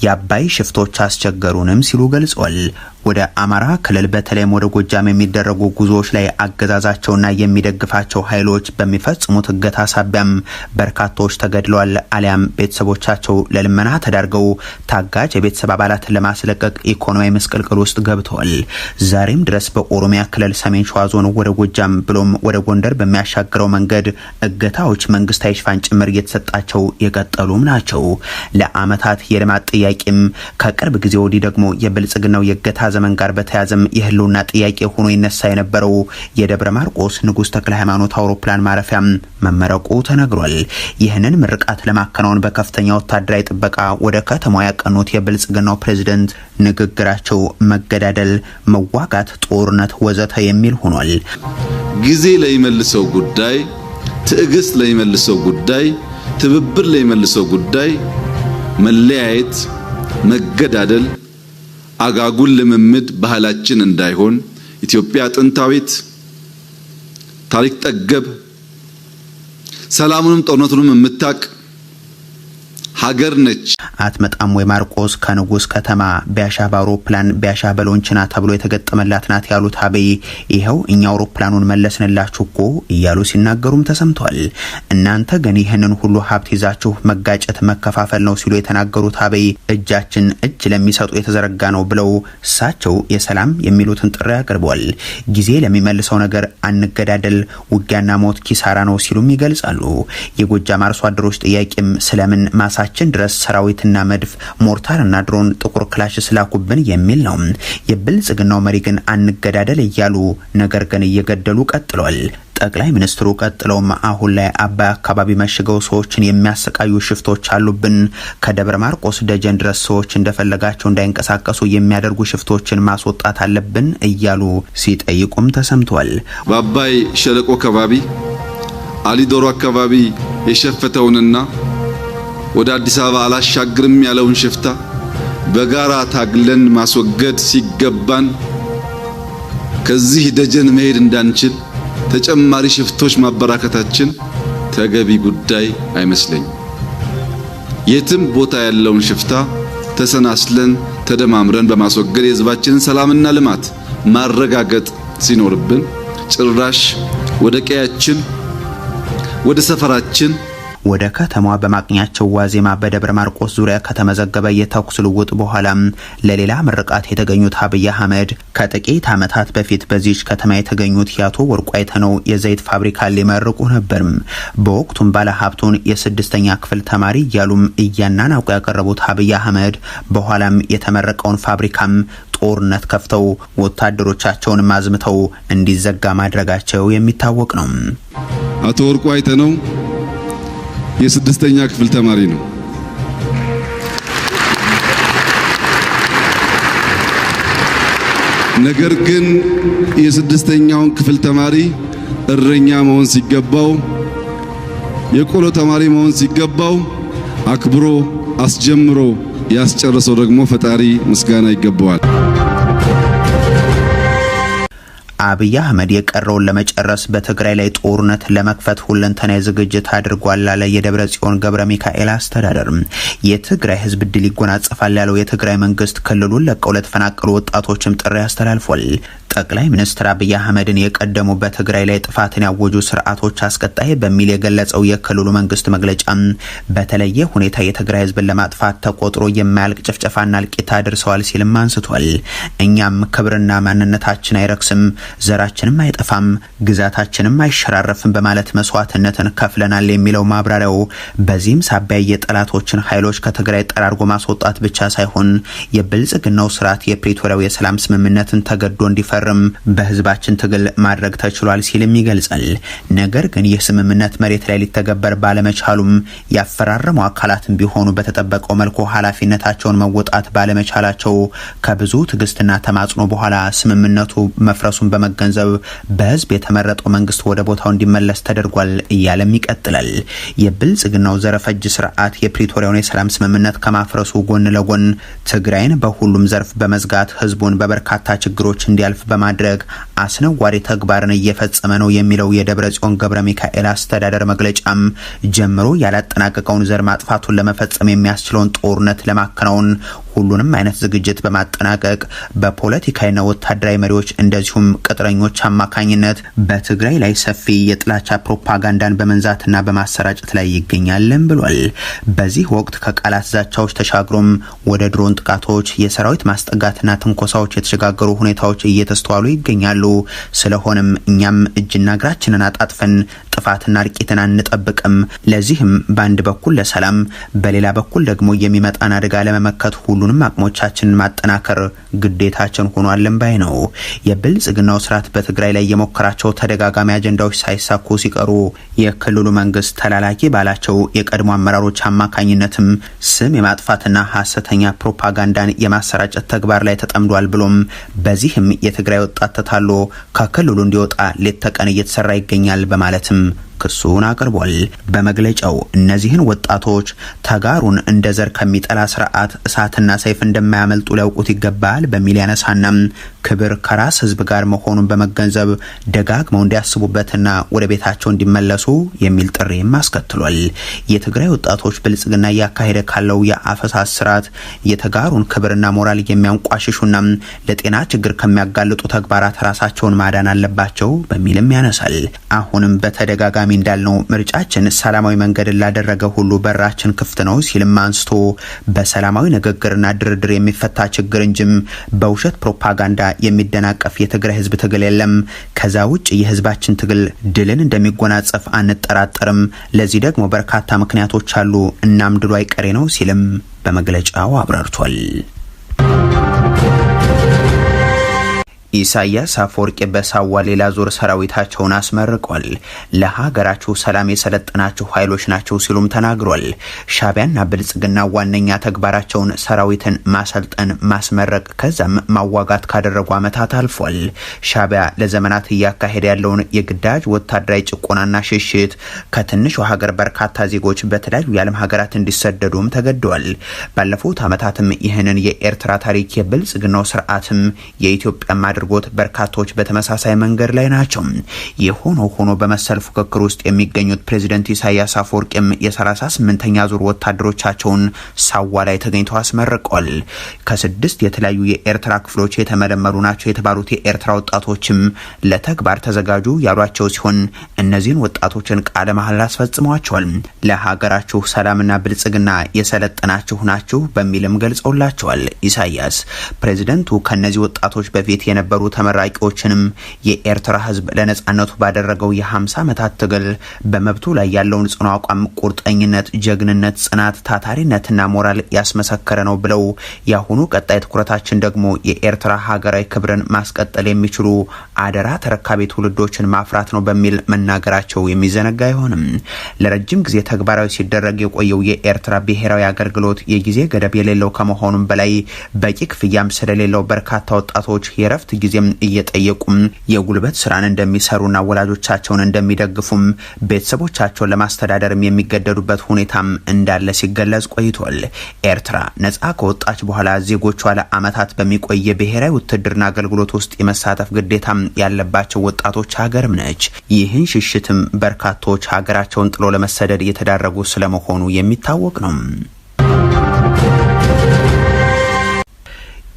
የአባይ ሽፍቶች አስቸገሩንም ሲሉ ገልጸዋል። ወደ አማራ ክልል በተለይም ወደ ጎጃም የሚደረጉ ጉዞዎች ላይ አገዛዛቸውና የሚደግፋቸው ኃይሎች በሚፈጽሙት እገታ ሳቢያም በርካታዎች ተገድለዋል፣ አሊያም ቤተሰቦቻቸው ለልመና ተዳርገው ታጋጅ የቤተሰብ አባላትን ለማስለቀቅ ኢኮኖሚያዊ መስቀልቅል ውስጥ ገብተዋል። ዛሬም ድረስ በኦሮሚያ ክልል ሰሜን ሸዋ ዞን ወደ ጎጃም ብሎም ወደ ጎንደር በሚያሻግረው መንገድ እገታዎች መንግስታዊ ሽፋን ጭምር እየተሰጣቸው የቀጠሉም ናቸው። ለአመታት የልማት ጥያቄም ከቅርብ ጊዜ ወዲህ ደግሞ የብልጽግናው የእገታ ዘመን ጋር በተያዘም የህልውና ጥያቄ ሆኖ ይነሳ የነበረው የደብረ ማርቆስ ንጉስ ተክለ ሃይማኖት አውሮፕላን ማረፊያ መመረቁ ተነግሯል። ይህንን ምርቃት ለማከናወን በከፍተኛ ወታደራዊ ጥበቃ ወደ ከተማው ያቀኑት የብልጽግናው ፕሬዝዳንት ንግግራቸው መገዳደል፣ መዋጋት፣ ጦርነት ወዘተ የሚል ሆኗል። ጊዜ ለይመልሰው ጉዳይ፣ ትዕግስት ለይመልሰው ጉዳይ፣ ትብብር ለይመልሰው ጉዳይ መለያየት፣ መገዳደል አጋጉል ልምምድ ባህላችን እንዳይሆን ኢትዮጵያ ጥንታዊት ታሪክ ጠገብ ሰላሙንም ጦርነቱንም የምታቅ ሀገር ነች። አትመጣም ወይ ማርቆስ ከንጉስ ከተማ ቢያሻ በአውሮፕላን ቢያሻ በሎንችና ተብሎ የተገጠመላት ናት ያሉት አብይ ይሄው እኛ አውሮፕላኑን መለስንላችሁ እኮ እያሉ ሲናገሩም ተሰምቷል። እናንተ ግን ይህንን ሁሉ ሀብት ይዛችሁ መጋጨት መከፋፈል ነው ሲሉ የተናገሩት አብይ እጃችን እጅ ለሚሰጡ የተዘረጋ ነው ብለው እሳቸው የሰላም የሚሉትን ጥሪ አቅርበዋል። ጊዜ ለሚመልሰው ነገር አንገዳደል፣ ውጊያና ሞት ኪሳራ ነው ሲሉም ይገልጻሉ። የጎጃም አርሶ አደሮች ጥያቄም ስለምን ማሳችን ድረስ ሰራዊትና መድፍ ሞርታርና ድሮን ጥቁር ክላሽ ስላኩብን የሚል ነው። የብልጽግናው መሪ ግን አንገዳደል እያሉ ነገር ግን እየገደሉ ቀጥለዋል። ጠቅላይ ሚኒስትሩ ቀጥለውም አሁን ላይ አባይ አካባቢ መሽገው ሰዎችን የሚያሰቃዩ ሽፍቶች አሉብን፣ ከደብረ ማርቆስ ደጀን ድረስ ሰዎች እንደፈለጋቸው እንዳይንቀሳቀሱ የሚያደርጉ ሽፍቶችን ማስወጣት አለብን እያሉ ሲጠይቁም ተሰምቷል። በአባይ ሸለቆ አካባቢ አሊዶሮ አካባቢ የሸፈተውንና ወደ አዲስ አበባ አላሻግርም ያለውን ሽፍታ በጋራ ታግለን ማስወገድ ሲገባን ከዚህ ደጀን መሄድ እንዳንችል ተጨማሪ ሽፍቶች ማበራከታችን ተገቢ ጉዳይ አይመስለኝም። የትም ቦታ ያለውን ሽፍታ ተሰናስለን ተደማምረን በማስወገድ የህዝባችንን ሰላምና ልማት ማረጋገጥ ሲኖርብን ጭራሽ ወደ ቀያችን ወደ ሰፈራችን ወደ ከተማዋ በማቅኛቸው ዋዜማ በደብረ ማርቆስ ዙሪያ ከተመዘገበ የተኩስ ልውውጥ በኋላ ለሌላ ምርቃት የተገኙት አብይ አህመድ ከጥቂት ዓመታት በፊት በዚች ከተማ የተገኙት ያቶ ወርቁ አይተነው የዘይት ፋብሪካ ሊመርቁ ነበር። በወቅቱም ባለ ሀብቱን የስድስተኛ ክፍል ተማሪ እያሉም እያናናቁ ያቀረቡት አብይ አህመድ በኋላም የተመረቀውን ፋብሪካም ጦርነት ከፍተው ወታደሮቻቸውን ማዝምተው እንዲዘጋ ማድረጋቸው የሚታወቅ ነው። አቶ ወርቁ አይተነው የስድስተኛ ክፍል ተማሪ ነው። ነገር ግን የስድስተኛውን ክፍል ተማሪ እረኛ መሆን ሲገባው፣ የቆሎ ተማሪ መሆን ሲገባው አክብሮ አስጀምሮ ያስጨረሰው ደግሞ ፈጣሪ ምስጋና ይገባዋል። አብይ አህመድ የቀረውን ለመጨረስ በትግራይ ላይ ጦርነት ለመክፈት ሁለንተናዊ ዝግጅት አድርጓል አለ የደብረ ጽዮን ገብረ ሚካኤል አስተዳደር። የትግራይ ህዝብ ድል ይጎናጸፋል ያለው የትግራይ መንግስት ክልሉን ለቀው ለተፈናቀሉ ወጣቶችም ጥሪ አስተላልፏል። ጠቅላይ ሚኒስትር አብይ አህመድን የቀደሙ በትግራይ ላይ ጥፋትን ያወጁ ስርዓቶች አስቀጣይ በሚል የገለጸው የክልሉ መንግስት መግለጫ በተለየ ሁኔታ የትግራይ ህዝብን ለማጥፋት ተቆጥሮ የማያልቅ ጭፍጨፋና እልቂት አድርሰዋል ሲልም አንስቷል። እኛም ክብርና ማንነታችን አይረክስም፣ ዘራችንም አይጠፋም፣ ግዛታችንም አይሸራረፍም በማለት መስዋዕትነትን ከፍለናል የሚለው ማብራሪያው በዚህም ሳቢያ የጠላቶችን ኃይሎች ከትግራይ ጠራርጎ ማስወጣት ብቻ ሳይሆን የብልጽግናው ስርዓት የፕሪቶሪያው የሰላም ስምምነትን ተገዶ እንዲፈ በህዝባችን ትግል ማድረግ ተችሏል ሲልም ይገልጻል። ነገር ግን ይህ ስምምነት መሬት ላይ ሊተገበር ባለመቻሉም ያፈራረሙ አካላትም ቢሆኑ በተጠበቀው መልኩ ኃላፊነታቸውን መወጣት ባለመቻላቸው ከብዙ ትግስትና ተማጽኖ በኋላ ስምምነቱ መፍረሱን በመገንዘብ በህዝብ የተመረጠው መንግስት ወደ ቦታው እንዲመለስ ተደርጓል እያለም ይቀጥላል። የብልጽግናው ዘረፈጅ ስርዓት የፕሪቶሪያውን የሰላም ስምምነት ከማፍረሱ ጎን ለጎን ትግራይን በሁሉም ዘርፍ በመዝጋት ህዝቡን በበርካታ ችግሮች እንዲያልፍ በማድረግ አስነዋሪ ተግባርን እየፈጸመ ነው የሚለው የደብረ ጽዮን ገብረ ሚካኤል አስተዳደር መግለጫም ጀምሮ ያላጠናቀቀውን ዘር ማጥፋቱን ለመፈጸም የሚያስችለውን ጦርነት ለማከናወን ሁሉንም አይነት ዝግጅት በማጠናቀቅ በፖለቲካዊና ወታደራዊ መሪዎች እንደዚሁም ቅጥረኞች አማካኝነት በትግራይ ላይ ሰፊ የጥላቻ ፕሮፓጋንዳን በመንዛትና በማሰራጨት ላይ ይገኛልን ብሏል። በዚህ ወቅት ከቃላት ዛቻዎች ተሻግሮም ወደ ድሮን ጥቃቶች፣ የሰራዊት ማስጠጋትና ትንኮሳዎች የተሸጋገሩ ሁኔታዎች እየተስተዋሉ ይገኛሉ። ስለሆነም እኛም እጅና እግራችንን አጣጥፈን ጥፋትና እልቂትን አንጠብቅም። ለዚህም በአንድ በኩል ለሰላም በሌላ በኩል ደግሞ የሚመጣን አደጋ ለመመከት ሁሉንም አቅሞቻችንን ማጠናከር ግዴታችን ሆኗልን ባይ ነው። የብልጽግናው ስርዓት በትግራይ ላይ የሞከራቸው ተደጋጋሚ አጀንዳዎች ሳይሳኩ ሲቀሩ የክልሉ መንግስት ተላላኪ ባላቸው የቀድሞ አመራሮች አማካኝነትም ስም የማጥፋትና ሐሰተኛ ፕሮፓጋንዳን የማሰራጨት ተግባር ላይ ተጠምዷል ብሎም በዚህም የትግራይ ወጣት ተታሎ ከክልሉ እንዲወጣ ሌት ተቀን እየተሰራ ይገኛል በማለትም ክሱን አቅርቧል። በመግለጫው እነዚህን ወጣቶች ተጋሩን እንደ ዘር ከሚጠላ ስርዓት እሳትና ሰይፍ እንደማያመልጡ ሊያውቁት ይገባል በሚል ያነሳና ክብር ከራስ ህዝብ ጋር መሆኑን በመገንዘብ ደጋግመው እንዲያስቡበትና ወደ ቤታቸው እንዲመለሱ የሚል ጥሪም አስከትሏል። የትግራይ ወጣቶች ብልጽግና እያካሄደ ካለው የአፈሳስ ስርዓት የተጋሩን ክብርና ሞራል የሚያንቋሽሹና ለጤና ችግር ከሚያጋልጡ ተግባራት ራሳቸውን ማዳን አለባቸው በሚልም ያነሳል። አሁንም በተደጋጋሚ እንዳልነው ምርጫችን ሰላማዊ መንገድን ላደረገ ሁሉ በራችን ክፍት ነው ሲልም አንስቶ በሰላማዊ ንግግርና ድርድር የሚፈታ ችግር እንጂም በውሸት ፕሮፓጋንዳ የሚደናቀፍ የትግራይ ህዝብ ትግል የለም። ከዛ ውጭ የህዝባችን ትግል ድልን እንደሚጎናጸፍ አንጠራጠርም። ለዚህ ደግሞ በርካታ ምክንያቶች አሉ። እናም ድሉ አይቀሬ ነው ሲልም በመግለጫው አብራርቷል። ኢሳያስ አፈወርቂ በሳዋ ሌላ ዙር ሰራዊታቸውን አስመርቋል። ለሀገራቸው ሰላም የሰለጠናቸው ኃይሎች ናቸው ሲሉም ተናግሯል። ሻቢያና ብልጽግና ዋነኛ ተግባራቸውን ሰራዊትን ማሰልጠን፣ ማስመረቅ ከዛም ማዋጋት ካደረጉ ዓመታት አልፏል። ሻቢያ ለዘመናት እያካሄደ ያለውን የግዳጅ ወታደራዊ ጭቆናና ሽሽት ከትንሹ ሀገር በርካታ ዜጎች በተለያዩ የዓለም ሀገራት እንዲሰደዱም ተገደዋል። ባለፉት ዓመታትም ይህንን የኤርትራ ታሪክ የብልጽግናው ስርዓትም የኢትዮጵያ አድርጎት በርካቶች በተመሳሳይ መንገድ ላይ ናቸው። የሆኖ ሆኖ በመሰል ፉክክር ውስጥ የሚገኙት ፕሬዝዳንት ኢሳያስ አፈወርቂም የ38ኛ ዙር ወታደሮቻቸውን ሳዋ ላይ ተገኝተው አስመርቀዋል። ከ6 የተለያዩ የኤርትራ ክፍሎች የተመለመሉ ናቸው የተባሉት የኤርትራ ወጣቶችም ለተግባር ተዘጋጁ ያሏቸው ሲሆን እነዚህን ወጣቶችን ቃለ መሐላ አስፈጽመዋቸዋል። ለሀገራችሁ ሰላምና ብልጽግና የሰለጠናችሁ ናችሁ በሚልም ገልጸውላቸዋል። ኢሳያስ ፕሬዝዳንቱ ከነዚህ ወጣቶች በፊት የነበሩ ተመራቂዎችንም የኤርትራ ህዝብ ለነጻነቱ ባደረገው የ50 ዓመታት ትግል በመብቱ ላይ ያለውን ጽኑ አቋም፣ ቁርጠኝነት፣ ጀግንነት፣ ጽናት፣ ታታሪነትና ሞራል ያስመሰከረ ነው ብለው ያሁኑ ቀጣይ ትኩረታችን ደግሞ የኤርትራ ሀገራዊ ክብርን ማስቀጠል የሚችሉ አደራ ተረካቢ ትውልዶችን ማፍራት ነው በሚል መናገራቸው የሚዘነጋ አይሆንም። ለረጅም ጊዜ ተግባራዊ ሲደረግ የቆየው የኤርትራ ብሔራዊ አገልግሎት የጊዜ ገደብ የሌለው ከመሆኑም በላይ በቂ ክፍያም ስለሌለው በርካታ ወጣቶች የረፍት ጊዜም እየጠየቁም የጉልበት ስራን እንደሚሰሩና ወላጆቻቸውን እንደሚደግፉም ቤተሰቦቻቸውን ለማስተዳደርም የሚገደዱበት ሁኔታም እንዳለ ሲገለጽ ቆይቷል። ኤርትራ ነጻ ከወጣች በኋላ ዜጎቿ ለዓመታት በሚቆይ የብሔራዊ ውትድርና አገልግሎት ውስጥ የመሳተፍ ግዴታም ያለባቸው ወጣቶች ሀገርም ነች። ይህን ሽሽትም በርካቶች ሀገራቸውን ጥሎ ለመሰደድ እየተዳረጉ ስለመሆኑ የሚታወቅ ነው።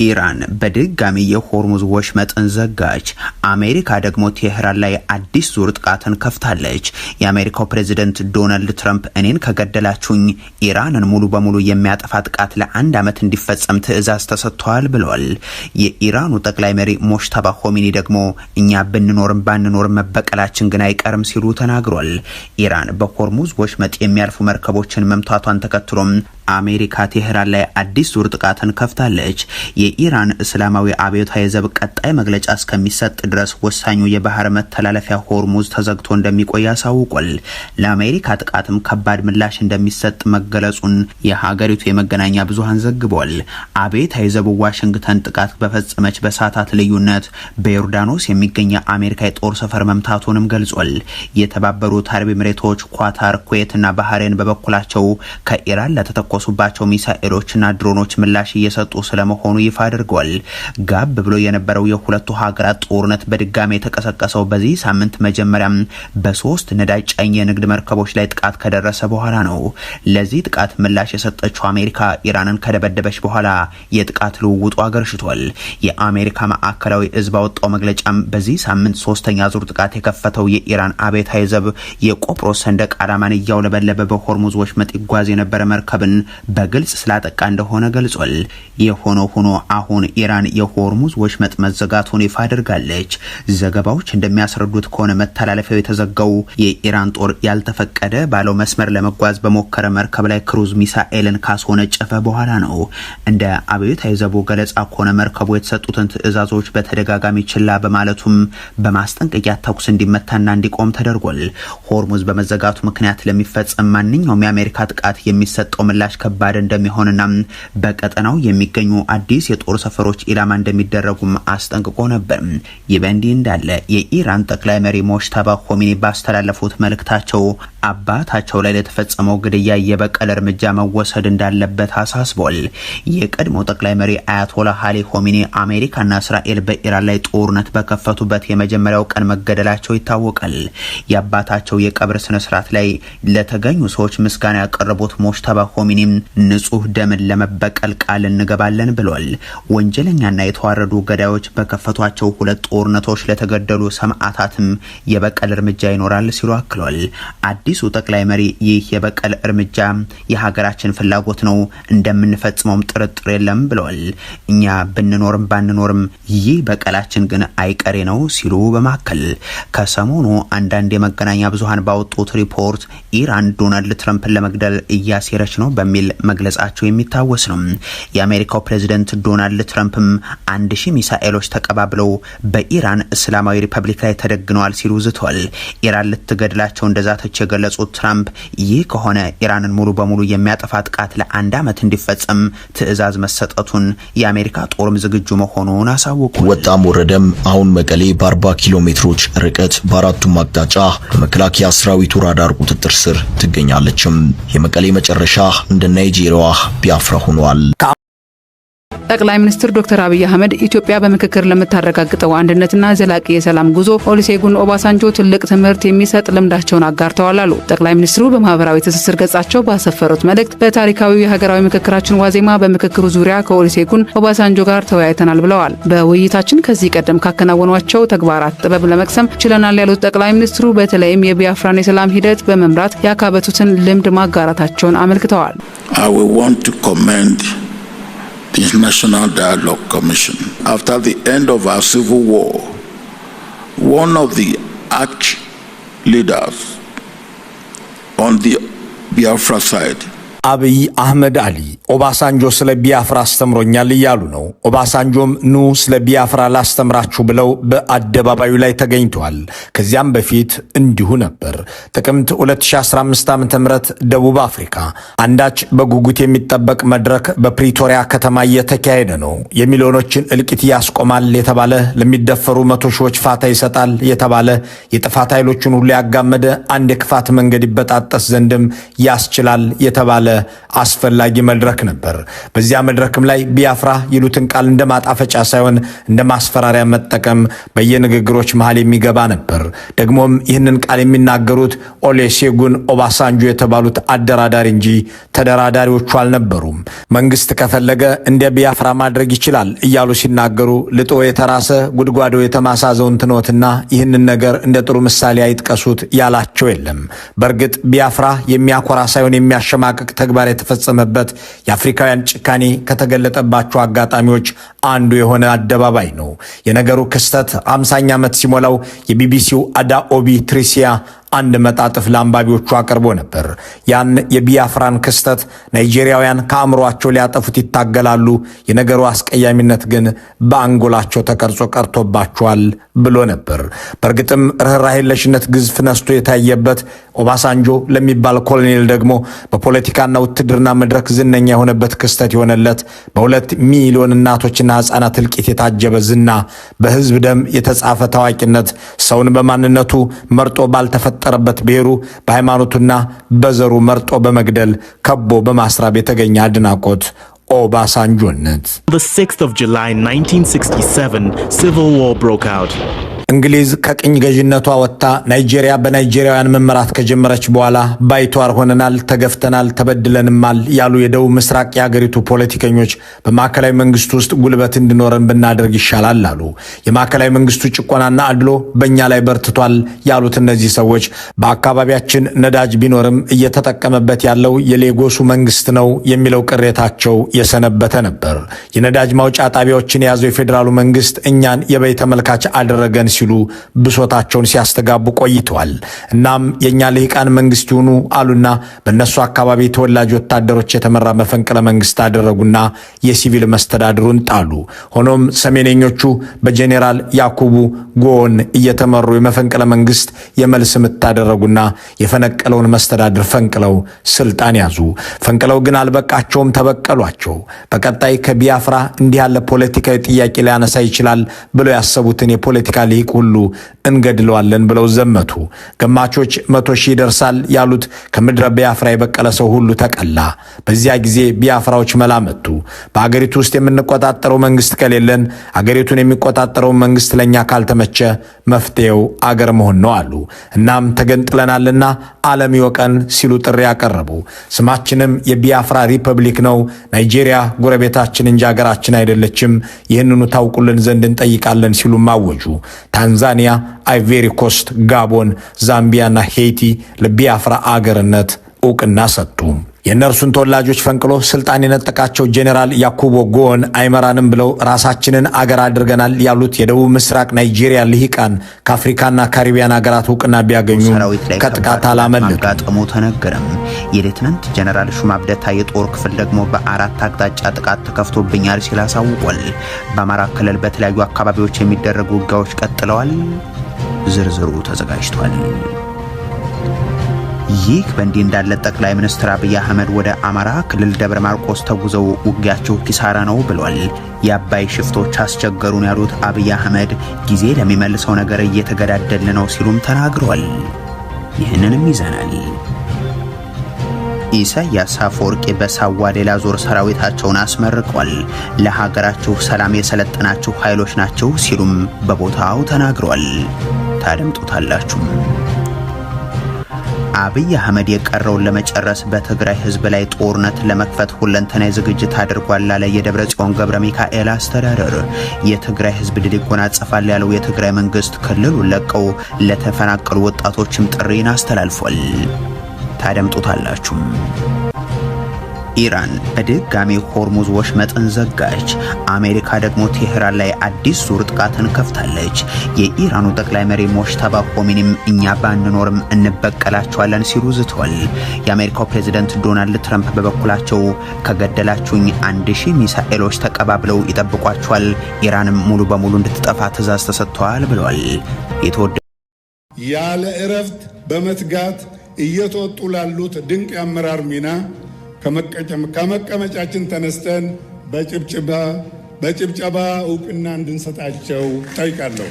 ኢራን በድጋሚ የሆርሙዝ ወሽመጥን ዘጋች። አሜሪካ ደግሞ ቴህራን ላይ አዲስ ዙር ጥቃትን ከፍታለች። የአሜሪካው ፕሬዝዳንት ዶናልድ ትራምፕ እኔን ከገደላችሁኝ ኢራንን ሙሉ በሙሉ የሚያጠፋ ጥቃት ለ1 ዓመት እንዲፈጸም ትዕዛዝ ተሰጥቷል ብለዋል። የኢራኑ ጠቅላይ መሪ ሞጅተባ ኾሜኒ ደግሞ እኛ ብንኖርም ባንኖርም መበቀላችን ግን አይቀርም ሲሉ ተናግሯል። ኢራን በሆርሙዝ ወሽመጥ የሚያልፉ መርከቦችን መምታቷን ተከትሎም አሜሪካ ቴህራን ላይ አዲስ ዙር ጥቃትን ከፍታለች። የኢራን እስላማዊ አብዮታዊ ዘብ ቀጣይ መግለጫ እስከሚሰጥ ድረስ ወሳኙ የባህር መተላለፊያ ሆርሙዝ ተዘግቶ እንደሚቆይ አሳውቋል። ለአሜሪካ ጥቃትም ከባድ ምላሽ እንደሚሰጥ መገለጹን የሀገሪቱ የመገናኛ ብዙሃን ዘግቧል። አብዮታዊ ዘቡ ዋሽንግተን ጥቃት በፈጸመች በሰዓታት ልዩነት በዮርዳኖስ የሚገኝ የአሜሪካ የጦር ሰፈር መምታቱንም ገልጿል። የተባበሩት አረብ ኤሚሬቶች፣ ኳታር፣ ኩዌትና ባህሬን በበኩላቸው ከኢራን ለተተኮሱባቸው ሚሳኤሎችና ድሮኖች ምላሽ እየሰጡ ስለመሆኑ ይፋ አድርገዋል። ጋብ ብሎ የነበረው የሁለቱ ሀገራት ጦርነት በድጋሚ የተቀሰቀሰው በዚህ ሳምንት መጀመሪያም በ3 ነዳጅ ጫኝ የንግድ መርከቦች ላይ ጥቃት ከደረሰ በኋላ ነው። ለዚህ ጥቃት ምላሽ የሰጠችው አሜሪካ ኢራንን ከደበደበች በኋላ የጥቃት ልውውጡ አገርሽቷል። የአሜሪካ ማዕከላዊ እዝ ባወጣው መግለጫም በዚህ ሳምንት 3ኛ ዙር ጥቃት የከፈተው የኢራን አብዮታዊ ዘብ የቆጵሮስ ሰንደቅ ዓላማን እያውለበለበ በሆርሙዝ ወሽመጥ ይጓዝ የነበረ መርከብን በግልጽ ስላጠቃ እንደሆነ ገልጿል። የሆነው ሆኖ አሁን ኢራን የሆርሙዝ ወሽመጥ መዘጋቱን ይፋ አድርጋለች። ዘገባዎች እንደሚያስረዱት ከሆነ መተላለፊያው የተዘጋው የኢራን ጦር ያልተፈቀደ ባለው መስመር ለመጓዝ በሞከረ መርከብ ላይ ክሩዝ ሚሳኤልን ካስወነጨፈ በኋላ ነው። እንደ አብዮታዊ ዘቡ ገለጻ ከሆነ መርከቡ የተሰጡትን ትዕዛዞች በተደጋጋሚ ችላ በማለቱም በማስጠንቀቂያ ተኩስ እንዲመታና እንዲቆም ተደርጓል። ሆርሙዝ በመዘጋቱ ምክንያት ለሚፈጸም ማንኛውም የአሜሪካ ጥቃት የሚሰጠው ምላሽ ከባድ እንደሚሆንና በቀጠናው የሚገኙ አዲስ የጦር ሰፈሮች ኢላማ እንደሚደረጉም አስጠንቅቆ ነበር። ይህ በእንዲህ እንዳለ የኢራን ጠቅላይ መሪ ሞጅተባ ኾሜኒ ባስተላለፉት መልእክታቸው አባታቸው ላይ ለተፈጸመው ግድያ የበቀል እርምጃ መወሰድ እንዳለበት አሳስቧል። የቀድሞ ጠቅላይ መሪ አያቶላህ አሊ ኾሜኒ አሜሪካና እስራኤል በኢራን ላይ ጦርነት በከፈቱበት የመጀመሪያው ቀን መገደላቸው ይታወቃል። የአባታቸው የቀብር ስነ ስርዓት ላይ ለተገኙ ሰዎች ምስጋና ያቀረቡት ሞጅተባ ኾሜኒ ንጹህ ደምን ለመበቀል ቃል እንገባለን ብሏል። ወንጀለኛና የተዋረዱ ገዳዮች በከፈቷቸው 2 ጦርነቶች ለተገደሉ ሰማዕታትም የበቀል እርምጃ ይኖራል ሲሉ አክሏል። አዲሱ ጠቅላይ መሪ ይህ የበቀል እርምጃ የሀገራችን ፍላጎት ነው፣ እንደምንፈጽመውም ጥርጥር የለም ብለዋል። እኛ ብንኖርም ባንኖርም ይህ በቀላችን ግን አይቀሬ ነው ሲሉ በማከል ከሰሞኑ አንዳንድ የመገናኛ ብዙሃን ባወጡት ሪፖርት ኢራን ዶናልድ ትራምፕን ለመግደል እያሴረች ነው በሚል መግለጻቸው የሚታወስ ነው። የአሜሪካው ፕሬዝዳንት ዶናልድ ትራምፕም 1000 ሚሳኤሎች ተቀባብለው በኢራን እስላማዊ ሪፐብሊክ ላይ ተደግነዋል ሲሉ ዝተዋል። ኢራን ልትገድላቸው እንደዛተች የገለጹት ትራምፕ ይህ ከሆነ ኢራንን ሙሉ በሙሉ የሚያጠፋ ጥቃት ለ1 ዓመት እንዲፈጸም ትዕዛዝ መሰጠቱን የአሜሪካ ጦርም ዝግጁ መሆኑን አሳወቁ። ወጣም ወረደም አሁን መቀሌ በ40 ኪሎ ሜትሮች ርቀት በአራቱም አቅጣጫ በመከላከያ ሰራዊቱ ራዳር ቁጥጥር ስር ትገኛለችም። የመቀሌ መጨረሻ እንደ ናይጄሪያዋ ቢያፍራ ሆኗል። ጠቅላይ ሚኒስትር ዶክተር አብይ አህመድ ኢትዮጵያ በምክክር ለምታረጋግጠው አንድነትና ዘላቂ የሰላም ጉዞ ኦሉሴጉን ኦባሳንጆ ትልቅ ትምህርት የሚሰጥ ልምዳቸውን አጋርተዋል አሉ። ጠቅላይ ሚኒስትሩ በማህበራዊ ትስስር ገጻቸው ባሰፈሩት መልእክት በታሪካዊ የሀገራዊ ምክክራችን ዋዜማ በምክክሩ ዙሪያ ከኦሉሴጉን ኦባሳንጆ ጋር ተወያይተናል ብለዋል። በውይይታችን ከዚህ ቀደም ካከናወኗቸው ተግባራት ጥበብ ለመቅሰም ችለናል ያሉት ጠቅላይ ሚኒስትሩ በተለይም የቢያፍራን የሰላም ሂደት በመምራት ያካበቱትን ልምድ ማጋራታቸውን አመልክተዋል። I will want to commend the International Dialogue Commission. After the end of our civil war, one of the arch leaders on the Biafra side, አብይ አህመድ አሊ ኦባሳንጆ ስለ ቢያፍራ አስተምሮኛል እያሉ ነው። ኦባሳንጆም ኑ ስለ ቢያፍራ ላስተምራችሁ ብለው በአደባባዩ ላይ ተገኝተዋል። ከዚያም በፊት እንዲሁ ነበር። ጥቅምት 2015 ዓ.ም ደቡብ አፍሪካ አንዳች በጉጉት የሚጠበቅ መድረክ በፕሪቶሪያ ከተማ እየተካሄደ ነው። የሚሊዮኖችን እልቂት ያስቆማል የተባለ፣ ለሚደፈሩ መቶ ሺዎች ፋታ ይሰጣል የተባለ፣ የጥፋት ኃይሎችን ሁሉ ያጋመደ አንድ የክፋት መንገድ ይበጣጠስ ዘንድም ያስችላል የተባለ አስፈላጊ መድረክ ነበር። በዚያ መድረክም ላይ ቢያፍራ ይሉትን ቃል እንደ ማጣፈጫ ሳይሆን እንደ ማስፈራሪያ መጠቀም በየንግግሮች መሃል የሚገባ ነበር። ደግሞም ይህንን ቃል የሚናገሩት ኦሉሴጉን ኦባሳንጆ የተባሉት አደራዳሪ እንጂ ተደራዳሪዎቹ አልነበሩም። መንግስት ከፈለገ እንደ ቢያፍራ ማድረግ ይችላል እያሉ ሲናገሩ ልጦ የተራሰ ጉድጓዶ የተማሳዘውን ትኖትና ይህንን ነገር እንደ ጥሩ ምሳሌ አይጥቀሱት ያላቸው የለም። በእርግጥ ቢያፍራ የሚያኮራ ሳይሆን የሚያሸማቅቅ ተግባር የተፈጸመበት የአፍሪካውያን ጭካኔ ከተገለጠባቸው አጋጣሚዎች አንዱ የሆነ አደባባይ ነው። የነገሩ ክስተት 50ኛ ዓመት ሲሞላው የቢቢሲው አዳኦቢ ትሪሲያ አንድ መጣጥፍ ለአንባቢዎቹ አቅርቦ ነበር። ያን የቢያፍራን ክስተት ናይጄሪያውያን ከአእምሯቸው ሊያጠፉት ይታገላሉ፣ የነገሩ አስቀያሚነት ግን በአንጎላቸው ተቀርጾ ቀርቶባቸዋል ብሎ ነበር። በእርግጥም ርኅራኄ የለሽነት ግዝፍ ነስቶ የታየበት ኦባሳንጆ ለሚባል ኮሎኔል ደግሞ በፖለቲካና ውትድርና መድረክ ዝነኛ የሆነበት ክስተት የሆነለት በ2 ሚሊዮን እናቶችና ሕፃናት እልቂት የታጀበ ዝና፣ በህዝብ ደም የተጻፈ ታዋቂነት፣ ሰውን በማንነቱ መርጦ ባልተፈጠረበት ብሔሩ በሃይማኖቱና በዘሩ መርጦ በመግደል ከቦ በማስራብ የተገኘ አድናቆት ኦባሳንጆነት። On the 6th of July 1967, civil war broke out. እንግሊዝ ከቅኝ ገዥነቷ ወጥታ ናይጄሪያ በናይጄሪያውያን መመራት ከጀመረች በኋላ ባይቷር ሆነናል፣ ተገፍተናል፣ ተበድለንማል ያሉ የደቡብ ምስራቅ የአገሪቱ ፖለቲከኞች በማዕከላዊ መንግስቱ ውስጥ ጉልበት እንዲኖረን ብናደርግ ይሻላል አሉ። የማዕከላዊ መንግስቱ ጭቆናና አድሎ በእኛ ላይ በርትቷል ያሉት እነዚህ ሰዎች በአካባቢያችን ነዳጅ ቢኖርም እየተጠቀመበት ያለው የሌጎሱ መንግስት ነው የሚለው ቅሬታቸው የሰነበተ ነበር። የነዳጅ ማውጫ ጣቢያዎችን የያዘው የፌዴራሉ መንግስት እኛን የበይ ተመልካች አደረገን ሲሉ ብሶታቸውን ሲያስተጋቡ ቆይተዋል። እናም የኛ ልሂቃን መንግስት ይሁኑ አሉና በእነሱ አካባቢ ተወላጅ ወታደሮች የተመራ መፈንቅለ መንግስት አደረጉና የሲቪል መስተዳድሩን ጣሉ። ሆኖም ሰሜነኞቹ በጄኔራል ያኩቡ ጎን እየተመሩ የመፈንቅለ መንግስት የመልስ ምት አደረጉና የፈነቀለውን መስተዳድር ፈንቅለው ስልጣን ያዙ። ፈንቅለው ግን አልበቃቸውም፣ ተበቀሏቸው። በቀጣይ ከቢያፍራ እንዲህ ያለ ፖለቲካዊ ጥያቄ ሊያነሳ ይችላል ብለው ያሰቡትን የፖለቲካ ሊቅ ሁሉ እንገድለዋለን ብለው ዘመቱ። ገማቾች 100,000 ይደርሳል ያሉት ከምድረ ቢያፍራ የበቀለ ሰው ሁሉ ተቀላ። በዚያ ጊዜ ቢያፍራዎች መላመቱ። በአገሪቱ ውስጥ የምንቆጣጠረው መንግስት ከሌለን አገሪቱን የሚቆጣጠረው መንግስት ለኛ ካልተመቸ መፍትሄው አገር መሆን ነው አሉ። እናም ተገንጥለናልና ዓለም ይወቀን ሲሉ ጥሪ ያቀረቡ። ስማችንም የቢያፍራ ሪፐብሊክ ነው፣ ናይጄሪያ ጎረቤታችን እንጂ አገራችን አይደለችም፣ ይህንኑ ታውቁልን ዘንድ እንጠይቃለን ሲሉ ማወጁ። ታንዛኒያ፣ አይቬሪ ኮስት፣ ጋቦን፣ ዛምቢያና ሄይቲ ለቢያፍራ አገርነት ዕውቅና ሰጡ። የእነርሱን ተወላጆች ፈንቅሎ ስልጣን የነጠቃቸው ጄኔራል ያኩቦ ጎን አይመራንም ብለው ራሳችንን አገር አድርገናል ያሉት የደቡብ ምስራቅ ናይጄሪያ ልሂቃን ከአፍሪካና ካሪቢያን አገራት ዕውቅና ቢያገኙ ከጥቃት አላመለጡም ተነገረም። የሌትናንት ጀነራል ሹማ አብደታ የጦር ክፍል ደግሞ በ4 አቅጣጫ ጥቃት ተከፍቶብኛል ሲል አሳውቋል። በአማራ ክልል በተለያዩ አካባቢዎች የሚደረጉ ውጊያዎች ቀጥለዋል። ዝርዝሩ ተዘጋጅቷል። ይህ በእንዲህ እንዳለ ጠቅላይ ሚኒስትር አብይ አህመድ ወደ አማራ ክልል ደብረ ማርቆስ ተጉዘው ውጊያቸው ኪሳራ ነው ብለዋል። የአባይ ሽፍቶች አስቸገሩን ያሉት አብይ አህመድ ጊዜ ለሚመልሰው ነገር እየተገዳደልን ነው ሲሉም ተናግረዋል። ይህንንም ይዘናል። ኢሳያስ አፈወርቂ በሳዋ ሌላ ዙር ሰራዊታቸውን አስመርቋል። ለሀገራችሁ ሰላም የሰለጠናችሁ ኃይሎች ናቸው ሲሉም በቦታው ተናግረዋል። ታደምጡታላችሁ። አብይ አህመድ የቀረውን ለመጨረስ በትግራይ ህዝብ ላይ ጦርነት ለመክፈት ሁለንተናዊ ዝግጅት አድርጓል አለ የደብረጽዮን ገብረ ሚካኤል አስተዳደር። የትግራይ ህዝብ ድል ይጎናጸፋል ያለው የትግራይ መንግስት ክልሉን ለቀው ለተፈናቀሉ ወጣቶችም ጥሪን አስተላልፏል። ታደምጡታላችሁ። ኢራን በድጋሚ ሆርሙዝ ወሽመጥን ዘጋች። አሜሪካ ደግሞ ቴህራን ላይ አዲስ ዙር ጥቃትን ከፍታለች። የኢራኑ ጠቅላይ መሪ ሞጅተባ ኾሜኒም እኛ ባንኖርም እንበቀላቸዋለን ሲሉ ዝተዋል። የአሜሪካው ፕሬዝዳንት ዶናልድ ትራምፕ በበኩላቸው ከገደላችሁኝ 1000 ሚሳኤሎች ተቀባብለው ይጠብቋቸዋል፣ ኢራንም ሙሉ በሙሉ እንድትጠፋ ትዕዛዝ ተሰጥቷል ብለዋል። ያለ እረፍት በመትጋት እየተወጡ ላሉት ድንቅ የአመራር ሚና ከመቀመጫችን ተነስተን በጭብጨባ እውቅና እንድንሰጣቸው ጠይቃለሁ።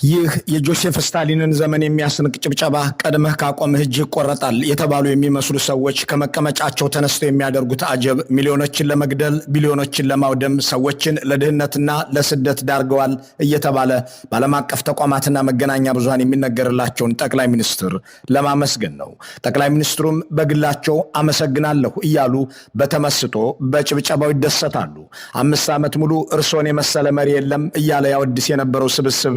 ይህ የጆሴፍ ስታሊንን ዘመን የሚያስንቅ ጭብጨባ ቀድመህ ካቆምህ እጅ ይቆረጣል የተባሉ የሚመስሉ ሰዎች ከመቀመጫቸው ተነስተው የሚያደርጉት አጀብ ሚሊዮኖችን ለመግደል ቢሊዮኖችን ለማውደም ሰዎችን ለድህነትና ለስደት ዳርገዋል እየተባለ በዓለም አቀፍ ተቋማትና መገናኛ ብዙሃን የሚነገርላቸውን ጠቅላይ ሚኒስትር ለማመስገን ነው። ጠቅላይ ሚኒስትሩም በግላቸው አመሰግናለሁ እያሉ በተመስጦ በጭብጨባው ይደሰታሉ። 5 ዓመት ሙሉ እርሶን የመሰለ መሪ የለም እያለ ያወድስ የነበረው ስብስብ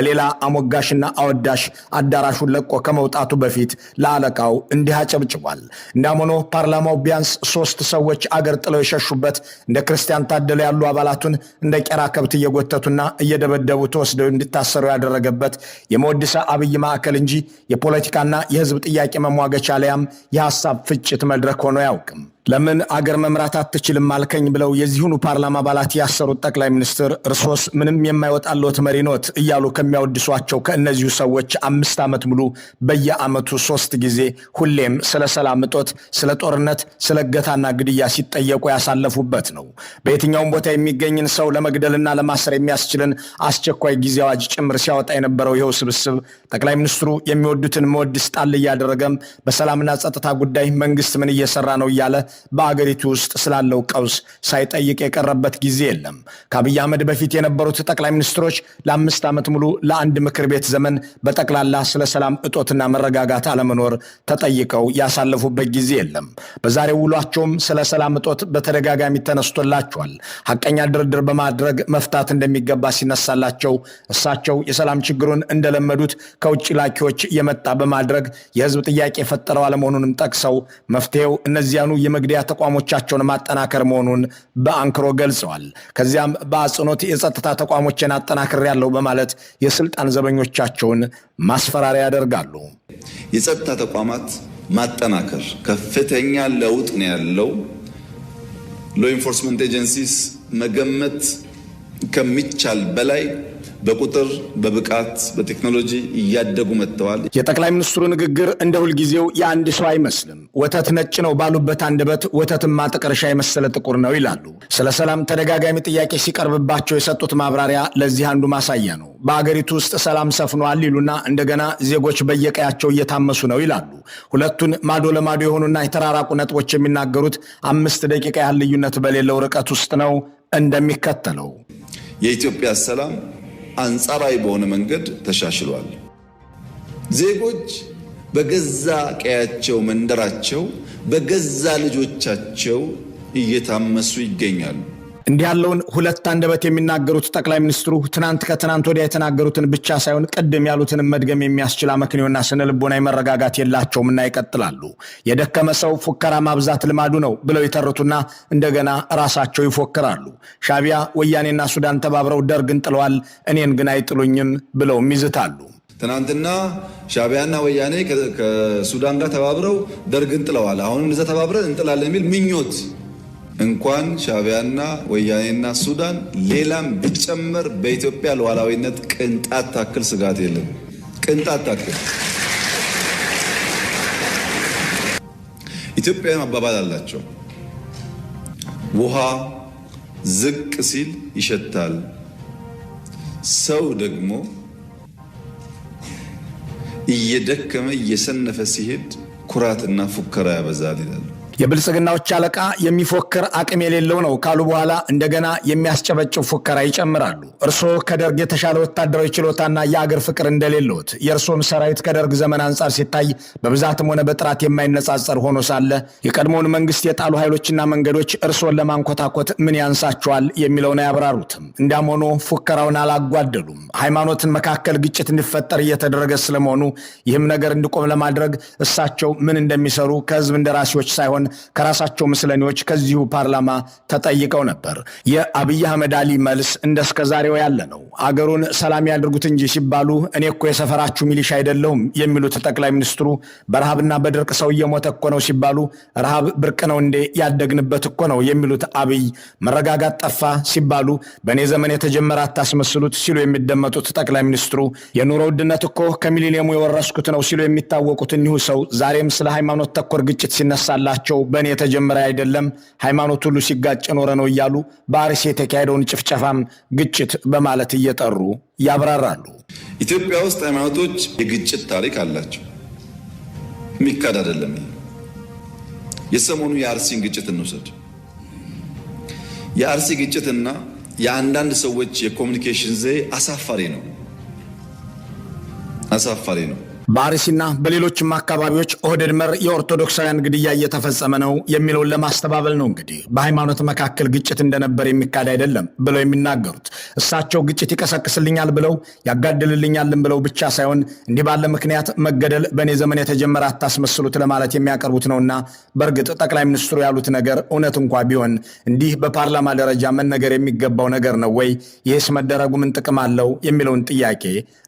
ሌላ አሞጋሽና አወዳሽ አዳራሹን ለቆ ከመውጣቱ በፊት ለአለቃው እንዲህ አጨብጭቧል። እንዳም ሆኖ ፓርላማው ቢያንስ 3 ሰዎች አገር ጥለው የሸሹበት እንደ ክርስቲያን ታደለ ያሉ አባላቱን እንደ ቄራ ከብት እየጎተቱና እየደበደቡ ተወስደው እንዲታሰሩ ያደረገበት የመወድሰ አብይ ማዕከል እንጂ የፖለቲካና የህዝብ ጥያቄ መሟገቻ ላይም የሐሳብ ፍጭት መድረክ ሆኖ አያውቅም። ለምን አገር መምራት አትችልም አልከኝ ብለው የዚሁኑ ፓርላማ አባላት ያሰሩት ጠቅላይ ሚኒስትር እርሶስ ምንም የማይወጣልዎት መሪ ኖት እያሉ ከሚያወድሷቸው ከእነዚሁ ሰዎች 5 ዓመት ሙሉ በየዓመቱ 3 ጊዜ ሁሌም ስለ ሰላም እጦት፣ ስለ ጦርነት፣ ስለ እገታና ግድያ ሲጠየቁ ያሳለፉበት ነው። በየትኛውም ቦታ የሚገኝን ሰው ለመግደልና ለማሰር የሚያስችልን አስቸኳይ ጊዜ አዋጅ ጭምር ሲያወጣ የነበረው ይኸው ስብስብ ጠቅላይ ሚኒስትሩ የሚወዱትን መወድስ ጣል እያደረገም በሰላምና ጸጥታ ጉዳይ መንግስት ምን እየሰራ ነው እያለ በአገሪቱ ውስጥ ስላለው ቀውስ ሳይጠይቅ የቀረበት ጊዜ የለም። ከአብይ አህመድ በፊት የነበሩት ጠቅላይ ሚኒስትሮች ለ5 ዓመት ሙሉ ለአንድ ምክር ቤት ዘመን በጠቅላላ ስለ ሰላም እጦትና መረጋጋት አለመኖር ተጠይቀው ያሳለፉበት ጊዜ የለም። በዛሬው ውሏቸውም ስለ ሰላም እጦት በተደጋጋሚ ተነስቶላቸዋል። ሐቀኛ ድርድር በማድረግ መፍታት እንደሚገባ ሲነሳላቸው እሳቸው የሰላም ችግሩን እንደለመዱት ከውጭ ላኪዎች የመጣ በማድረግ የህዝብ ጥያቄ የፈጠረው አለመሆኑንም ጠቅሰው መፍትሄው እነዚያኑ የመግደያ ተቋሞቻቸውን ማጠናከር መሆኑን በአንክሮ ገልጸዋል። ከዚያም በአጽንኦት የጸጥታ ተቋሞችን አጠናክር ያለው በማለት የስልጣን ዘበኞቻቸውን ማስፈራሪያ ያደርጋሉ። የጸጥታ ተቋማት ማጠናከር ከፍተኛ ለውጥ ነው ያለው። ሎ ኢንፎርስመንት ኤጀንሲስ መገመት ከሚቻል በላይ በቁጥር በብቃት በቴክኖሎጂ እያደጉ መጥተዋል። የጠቅላይ ሚኒስትሩ ንግግር እንደ ሁልጊዜው የአንድ ሰው አይመስልም። ወተት ነጭ ነው ባሉበት አንደበት ወተትማ ጥቀርሻ የመሰለ ጥቁር ነው ይላሉ። ስለ ሰላም ተደጋጋሚ ጥያቄ ሲቀርብባቸው የሰጡት ማብራሪያ ለዚህ አንዱ ማሳያ ነው። በአገሪቱ ውስጥ ሰላም ሰፍኗል ይሉና እንደገና ዜጎች በየቀያቸው እየታመሱ ነው ይላሉ። ሁለቱን ማዶ ለማዶ የሆኑና የተራራቁ ነጥቦች የሚናገሩት 5 ደቂቃ ያህል ልዩነት በሌለው ርቀት ውስጥ ነው እንደሚከተለው። የኢትዮጵያ ሰላም አንጻራዊ በሆነ መንገድ ተሻሽሏል። ዜጎች በገዛ ቀያቸው መንደራቸው በገዛ ልጆቻቸው እየታመሱ ይገኛሉ። እንዲህ ያለውን ሁለት አንደበት የሚናገሩት ጠቅላይ ሚኒስትሩ ትናንት ከትናንት ወዲያ የተናገሩትን ብቻ ሳይሆን ቅድም ያሉትን መድገም የሚያስችል አመክንዮና ስነ ልቦና መረጋጋት የላቸውምና ይቀጥላሉ። የደከመ ሰው ፉከራ ማብዛት ልማዱ ነው ብለው ይተርቱና እንደገና ራሳቸው ይፎክራሉ። ሻቢያ ወያኔና ሱዳን ተባብረው ደርግን ጥለዋል፣ እኔን ግን አይጥሉኝም ብለው ይዝታሉ። ትናንትና ሻቢያና ወያኔ ከሱዳን ጋር ተባብረው ደርግን ጥለዋል፣ አሁንም እንደዛ ተባብረን እንጥላለን የሚል ምኞት እንኳን ሻቢያና ወያኔና ሱዳን ሌላም ቢጨመር በኢትዮጵያ ሉዓላዊነት ቅንጣት ታክል ስጋት የለም። ቅንጣት ታክል። ኢትዮጵያውያን አባባል አላቸው። ውሃ ዝቅ ሲል ይሸታል፣ ሰው ደግሞ እየደከመ እየሰነፈ ሲሄድ ኩራትና ፉከራ ያበዛል ይላሉ። የብልጽግናዎች አለቃ የሚፎክር አቅም የሌለው ነው ካሉ በኋላ እንደገና የሚያስጨበጭብ ፉከራ ይጨምራሉ። እርስዎ ከደርግ የተሻለ ወታደራዊ ችሎታና የአገር ፍቅር እንደሌለዎት የእርስዎም ሰራዊት ከደርግ ዘመን አንጻር ሲታይ በብዛትም ሆነ በጥራት የማይነጻጸር ሆኖ ሳለ የቀድሞውን መንግስት የጣሉ ኃይሎችና መንገዶች እርስዎን ለማንኮታኮት ምን ያንሳቸዋል የሚለውን አያብራሩትም። እንዲያም ሆኖ ፉከራውን አላጓደሉም። ሃይማኖትን መካከል ግጭት እንዲፈጠር እየተደረገ ስለመሆኑ ይህም ነገር እንዲቆም ለማድረግ እሳቸው ምን እንደሚሰሩ ከህዝብ እንደራሴዎች ሳይሆን ከራሳቸው ምስለኔዎች ከዚሁ ፓርላማ ተጠይቀው ነበር። የአብይ አህመድ አሊ መልስ እንደስከዛሬው ያለ ነው። አገሩን ሰላም ያድርጉት እንጂ ሲባሉ እኔ እኮ የሰፈራችሁ ሚሊሻ አይደለሁም የሚሉት ጠቅላይ ሚኒስትሩ በረሃብና በድርቅ ሰው እየሞተ እኮ ነው ሲባሉ ረሃብ ብርቅ ነው እንዴ ያደግንበት እኮ ነው የሚሉት አብይ መረጋጋት ጠፋ ሲባሉ በእኔ ዘመን የተጀመረ አታስመስሉት ሲሉ የሚደመጡት ጠቅላይ ሚኒስትሩ የኑሮ ውድነት እኮ ከሚሊኒየሙ የወረስኩት ነው ሲሉ የሚታወቁት እኒሁ ሰው ዛሬም ስለ ሃይማኖት ተኮር ግጭት ሲነሳላቸው በእኔ የተጀመረ አይደለም ሃይማኖት ሁሉ ሲጋጭ ኖረ ነው እያሉ በአርሲ የተካሄደውን ጭፍጨፋም ግጭት በማለት እየጠሩ ያብራራሉ። ኢትዮጵያ ውስጥ ሃይማኖቶች የግጭት ታሪክ አላቸው፣ የሚካድ አይደለም። የሰሞኑ የአርሲን ግጭት እንውሰድ። የአርሲ ግጭትና የአንዳንድ ሰዎች የኮሙኒኬሽን ዘዬ አሳፋሪ ነው። በአርሲና በሌሎችም አካባቢዎች ኦህዴድ መር የኦርቶዶክሳውያን ግድያ እየተፈጸመ ነው የሚለውን ለማስተባበል ነው እንግዲህ በሃይማኖት መካከል ግጭት እንደነበር የሚካድ አይደለም ብለው የሚናገሩት። እሳቸው ግጭት ይቀሰቅስልኛል ብለው ያጋድልልኛልን ብለው ብቻ ሳይሆን እንዲህ ባለ ምክንያት መገደል በእኔ ዘመን የተጀመረ አታስመስሉት ለማለት የሚያቀርቡት ነውና በእርግጥ ጠቅላይ ሚኒስትሩ ያሉት ነገር እውነት እንኳ ቢሆን እንዲህ በፓርላማ ደረጃ መነገር የሚገባው ነገር ነው ወይ? ይህስ መደረጉ ምን ጥቅም አለው የሚለውን ጥያቄ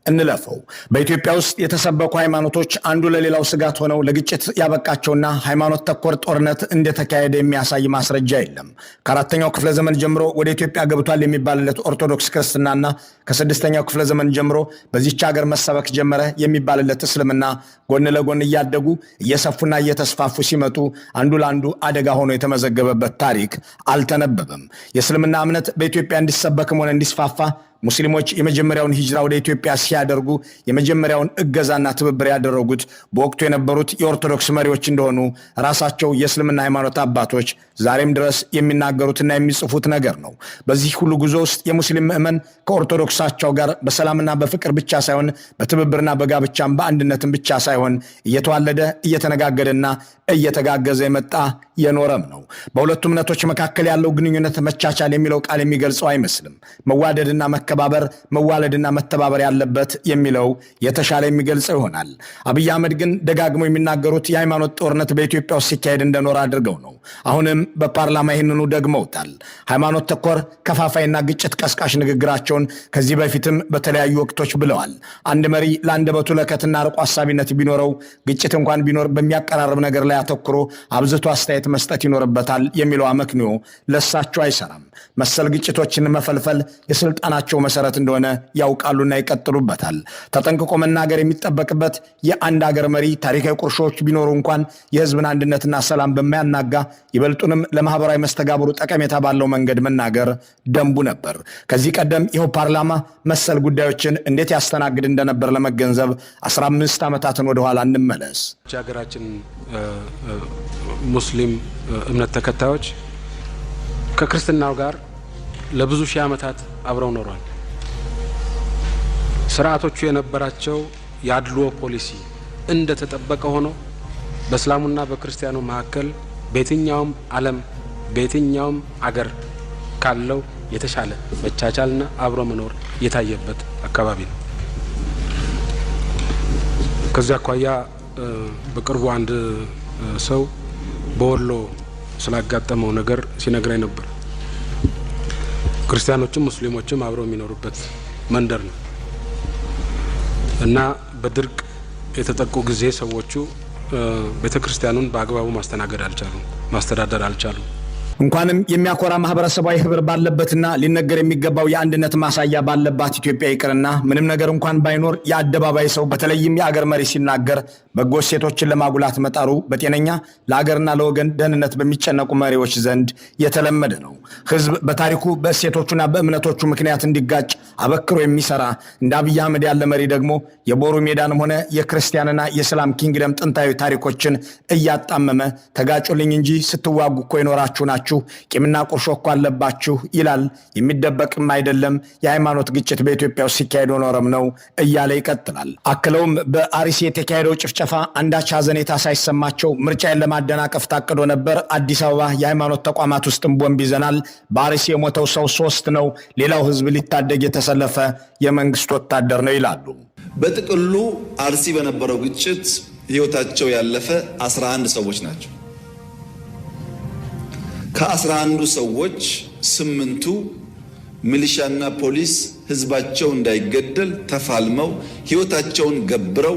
እንለፈው። በኢትዮጵያ ውስጥ የተሰበኩ ሃይማኖቶች አንዱ ለሌላው ስጋት ሆነው ለግጭት ያበቃቸውና ሃይማኖት ተኮር ጦርነት እንደተካሄደ የሚያሳይ ማስረጃ የለም። ከአራተኛው ክፍለ ዘመን ጀምሮ ወደ ኢትዮጵያ ገብቷል የሚባልለት ኦርቶዶክስ ክርስትናና ከስድስተኛው ክፍለ ዘመን ጀምሮ በዚች ሀገር መሰበክ ጀመረ የሚባልለት እስልምና ጎን ለጎን እያደጉ እየሰፉና እየተስፋፉ ሲመጡ አንዱ ለአንዱ አደጋ ሆኖ የተመዘገበበት ታሪክ አልተነበበም። የእስልምና እምነት በኢትዮጵያ እንዲሰበክም ሆነ እንዲስፋፋ ሙስሊሞች የመጀመሪያውን ሂጅራ ወደ ኢትዮጵያ ሲያደርጉ የመጀመሪያውን እገዛና ትብብር ያደረጉት በወቅቱ የነበሩት የኦርቶዶክስ መሪዎች እንደሆኑ ራሳቸው የእስልምና ሃይማኖት አባቶች ዛሬም ድረስ የሚናገሩትና የሚጽፉት ነገር ነው። በዚህ ሁሉ ጉዞ ውስጥ የሙስሊም ምዕመን ከኦርቶዶክሳቸው ጋር በሰላምና በፍቅር ብቻ ሳይሆን በትብብርና በጋብቻም በአንድነትም ብቻ ሳይሆን እየተዋለደ እየተነጋገደና እየተጋገዘ የመጣ የኖረም ነው። በሁለቱ እምነቶች መካከል ያለው ግንኙነት መቻቻል የሚለው ቃል የሚገልጸው አይመስልም። መዋደድና መከባበር፣ መዋለድና መተባበር ያለበት የሚለው የተሻለ የሚገልጸው ይሆናል። አብይ አህመድ ግን ደጋግመው የሚናገሩት የሃይማኖት ጦርነት በኢትዮጵያ ውስጥ ሲካሄድ እንደኖረ አድርገው ነው። አሁንም በፓርላማ ይህንኑ ደግመውታል። ሃይማኖት ተኮር ከፋፋይና ግጭት ቀስቃሽ ንግግራቸውን ከዚህ በፊትም በተለያዩ ወቅቶች ብለዋል። አንድ መሪ ለአንደበቱ ለከትና ርቆ አሳቢነት ቢኖረው ግጭት እንኳን ቢኖር በሚያቀራርብ ነገር ላይ አተኩሮ አብዝቶ አስተያየት መስጠት ይኖርበታል የሚለው አመክንዮ ለሳቸው አይሰራም። መሰል ግጭቶችን መፈልፈል የስልጣናቸው መሰረት እንደሆነ ያውቃሉና ይቀጥሉበታል። ተጠንቅቆ መናገር የሚጠበቅበት የአንድ ሀገር መሪ ታሪካዊ ቁርሾች ቢኖሩ እንኳን የህዝብን አንድነትና ሰላም በማያናጋ ይበልጡንም ለማህበራዊ መስተጋብሩ ጠቀሜታ ባለው መንገድ መናገር ደንቡ ነበር። ከዚህ ቀደም ይኸው ፓርላማ መሰል ጉዳዮችን እንዴት ያስተናግድ እንደነበር ለመገንዘብ 15 ዓመታትን ወደኋላ እንመለስ። ሀገራችን ሙስሊም እምነት ተከታዮች ከክርስትናው ጋር ለብዙ ሺህ ዓመታት አብረው ኖሯል። ስርዓቶቹ የነበራቸው የአድልዎ ፖሊሲ እንደተጠበቀ ሆኖ በእስላሙና በክርስቲያኑ መካከል በየትኛውም ዓለም በየትኛውም አገር ካለው የተሻለ መቻቻልና አብሮ መኖር የታየበት አካባቢ ነው። ከዚያ አኳያ በቅርቡ አንድ ሰው በወሎ ስላጋጠመው ነገር ሲነግረኝ ነበር። ክርስቲያኖችም ሙስሊሞችም አብረው የሚኖሩበት መንደር ነው እና በድርቅ የተጠቁ ጊዜ ሰዎቹ ቤተክርስቲያኑን በአግባቡ ማስተዳደር አልቻሉም። እንኳንም የሚያኮራ ማህበረሰባዊ ህብር ባለበትና ሊነገር የሚገባው የአንድነት ማሳያ ባለባት ኢትዮጵያ ይቅርና ምንም ነገር እንኳን ባይኖር የአደባባይ ሰው በተለይም የአገር መሪ ሲናገር በጎ እሴቶችን ለማጉላት መጣሩ በጤነኛ ለአገርና ለወገን ደህንነት በሚጨነቁ መሪዎች ዘንድ የተለመደ ነው። ህዝብ በታሪኩ በእሴቶቹና በእምነቶቹ ምክንያት እንዲጋጭ አበክሮ የሚሰራ እንደ አብይ አህመድ ያለ መሪ ደግሞ የቦሩ ሜዳንም ሆነ የክርስቲያንና የእስላም ኪንግደም ጥንታዊ ታሪኮችን እያጣመመ ተጋጩልኝ እንጂ ስትዋጉ እኮ ይኖራችሁ ናችሁ፣ ቂምና ቁርሾ እኮ አለባችሁ ይላል። የሚደበቅም አይደለም። የሃይማኖት ግጭት በኢትዮጵያ ውስጥ ሲካሄድ ኖረም ነው እያለ ይቀጥላል። አክለውም በአርሲ የተካሄደው ጭፍጨፋ አንዳች ሀዘኔታ ሳይሰማቸው ምርጫን ለማደናቀፍ ታቅዶ ነበር። አዲስ አበባ የሃይማኖት ተቋማት ውስጥም ቦምብ ይዘናል። በአርሲ የሞተው ሰው 3 ነው። ሌላው ህዝብ ሊታደግ የተሰለፈ የመንግስት ወታደር ነው ይላሉ። በጥቅሉ አርሲ በነበረው ግጭት ህይወታቸው ያለፈ 11 ሰዎች ናቸው። ከ11ዱ ሰዎች 8ቱ ሚሊሻና ፖሊስ ህዝባቸው እንዳይገደል ተፋልመው ህይወታቸውን ገብረው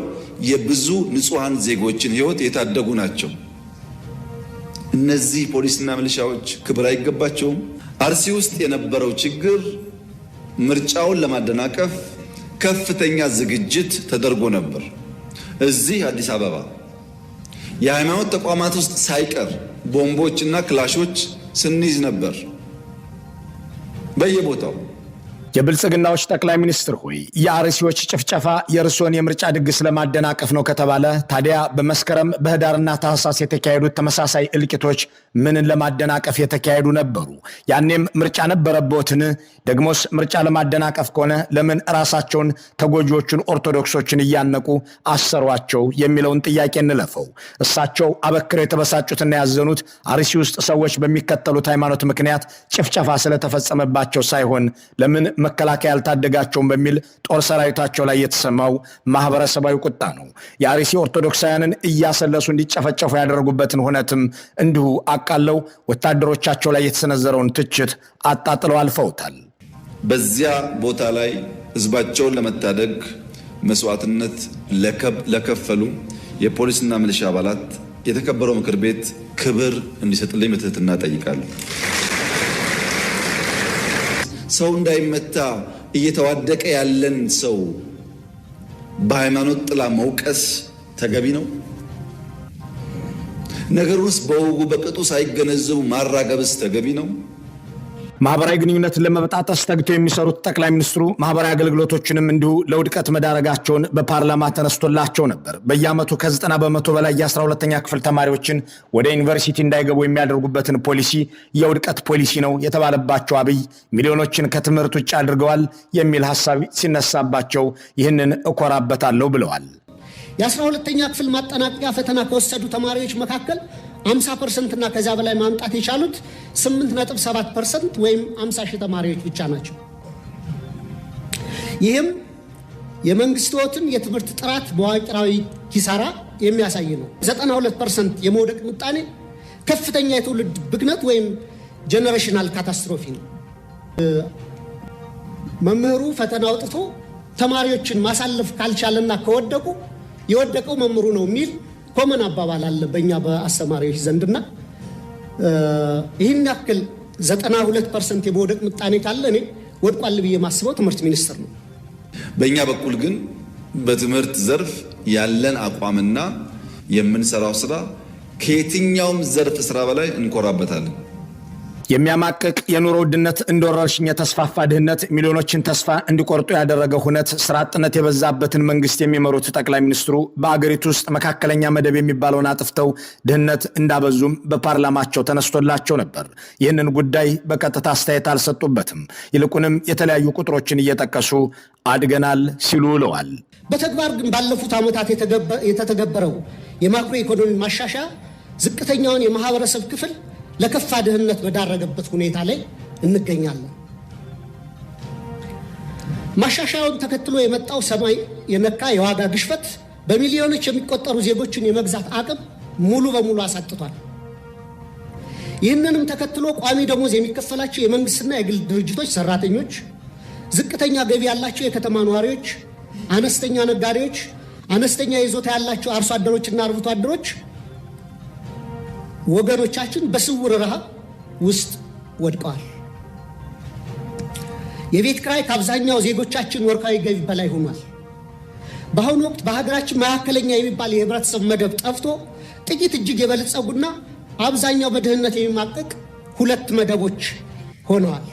የብዙ ንጹሃን ዜጎችን ህይወት የታደጉ ናቸው። እነዚህ ፖሊስና ሚሊሻዎች ክብር አይገባቸውም? አርሲ ውስጥ የነበረው ችግር ምርጫውን ለማደናቀፍ ከፍተኛ ዝግጅት ተደርጎ ነበር። እዚህ አዲስ አበባ የሃይማኖት ተቋማት ውስጥ ሳይቀር ቦምቦችና ክላሾች ስንይዝ ነበር በየቦታው። የብልጽግናዎች ጠቅላይ ሚኒስትር ሆይ የአርሲዎች ጭፍጨፋ የእርሶን የምርጫ ድግስ ለማደናቀፍ ነው ከተባለ ታዲያ በመስከረም በህዳርና ታህሳስ የተካሄዱት ተመሳሳይ እልቂቶች ምንን ለማደናቀፍ የተካሄዱ ነበሩ? ያኔም ምርጫ ነበረበትን? ደግሞስ ምርጫ ለማደናቀፍ ከሆነ ለምን ራሳቸውን ተጎጂዎቹን ኦርቶዶክሶችን እያነቁ አሰሯቸው የሚለውን ጥያቄ እንለፈው። እሳቸው አበክረው የተበሳጩትና ያዘኑት አርሲ ውስጥ ሰዎች በሚከተሉት ሃይማኖት ምክንያት ጭፍጨፋ ስለተፈጸመባቸው ሳይሆን ለምን መከላከያ ያልታደጋቸውም በሚል ጦር ሰራዊታቸው ላይ የተሰማው ማህበረሰባዊ ቁጣ ነው። የአርሲ ኦርቶዶክሳውያንን እያሰለሱ እንዲጨፈጨፉ ያደረጉበትን ሁነትም እንዲሁ አቃለው ወታደሮቻቸው ላይ የተሰነዘረውን ትችት አጣጥለው አልፈውታል። በዚያ ቦታ ላይ ህዝባቸውን ለመታደግ መስዋዕትነት ለከፈሉ የፖሊስና ሚሊሻ አባላት የተከበረው ምክር ቤት ክብር እንዲሰጥልኝ በትህትና እጠይቃለሁ። ሰው እንዳይመታ እየተዋደቀ ያለን ሰው በሃይማኖት ጥላ መውቀስ ተገቢ ነው? ነገሩስ በወጉ በቅጡ ሳይገነዘቡ ማራገብስ ተገቢ ነው? ማህበራዊ ግንኙነትን ለመበጣጠስ ተግተው የሚሰሩት ጠቅላይ ሚኒስትሩ ማህበራዊ አገልግሎቶችንም እንዲሁ ለውድቀት መዳረጋቸውን በፓርላማ ተነስቶላቸው ነበር። በየዓመቱ ከ90 በመቶ በላይ የ12ኛ ክፍል ተማሪዎችን ወደ ዩኒቨርሲቲ እንዳይገቡ የሚያደርጉበትን ፖሊሲ የውድቀት ፖሊሲ ነው የተባለባቸው አብይ ሚሊዮኖችን ከትምህርት ውጭ አድርገዋል የሚል ሐሳብ ሲነሳባቸው ይህንን እኮራበታለሁ ብለዋል። የ12ኛ ክፍል ማጠናቀቂያ ፈተና ከወሰዱ ተማሪዎች መካከል 50% እና ከዛ በላይ ማምጣት የቻሉት 8.7% ወይም 50 ሺህ ተማሪዎች ብቻ ናቸው። ይህም የመንግስትን የትምህርት ጥራት በዋቅራዊ ኪሳራ የሚያሳይ ነው። 92% የመውደቅ ምጣኔ ከፍተኛ የትውልድ ብክነት ወይም ጄኔሬሽናል ካታስትሮፊ ነው። መምህሩ ፈተና አውጥቶ ተማሪዎችን ማሳለፍ ካልቻለና ከወደቁ የወደቀው መምህሩ ነው የሚል ኮመን አባባል አለ በእኛ በአስተማሪዎች ዘንድና ይህን ያክል 92% የመውደቅ ምጣኔ ካለ እኔ ወድቋል ብዬ ማስበው ትምህርት ሚኒስቴር ነው። በእኛ በኩል ግን በትምህርት ዘርፍ ያለን አቋምና የምንሰራው ስራ ከየትኛውም ዘርፍ ስራ በላይ እንኮራበታለን። የሚያማቅቅ የኑሮ ውድነት እንደ ወረርሽኝ የተስፋፋ ድህነት ሚሊዮኖችን ተስፋ እንዲቆርጡ ያደረገው ሁነት ስራ አጥነት የበዛበትን መንግስት የሚመሩት ጠቅላይ ሚኒስትሩ በአገሪቱ ውስጥ መካከለኛ መደብ የሚባለውን አጥፍተው ድህነት እንዳበዙም በፓርላማቸው ተነስቶላቸው ነበር። ይህንን ጉዳይ በቀጥታ አስተያየት አልሰጡበትም። ይልቁንም የተለያዩ ቁጥሮችን እየጠቀሱ አድገናል ሲሉ ውለዋል። በተግባር ግን ባለፉት ዓመታት የተተገበረው የማክሮ ኢኮኖሚ ማሻሻያ ዝቅተኛውን የማህበረሰብ ክፍል ለከፋ ድህነት በዳረገበት ሁኔታ ላይ እንገኛለን። ማሻሻያውን ተከትሎ የመጣው ሰማይ የነካ የዋጋ ግሽበት በሚሊዮኖች የሚቆጠሩ ዜጎችን የመግዛት አቅም ሙሉ በሙሉ አሳጥቷል። ይህንንም ተከትሎ ቋሚ ደሞዝ የሚከፈላቸው የመንግስትና የግል ድርጅቶች ሰራተኞች፣ ዝቅተኛ ገቢ ያላቸው የከተማ ነዋሪዎች፣ አነስተኛ ነጋዴዎች፣ አነስተኛ ይዞታ ያላቸው አርሶ አደሮችና አርብቶ አደሮች ወገኖቻችን በስውር ረሃብ ውስጥ ወድቀዋል። የቤት ኪራይ ከአብዛኛው ዜጎቻችን ወርሃዊ ገቢ በላይ ሆኗል። በአሁኑ ወቅት በሀገራችን መካከለኛ የሚባል የህብረተሰብ መደብ ጠፍቶ ጥቂት እጅግ የበለጸጉና አብዛኛው በድህነት የሚማቀቅ ሁለት መደቦች ሆነዋል።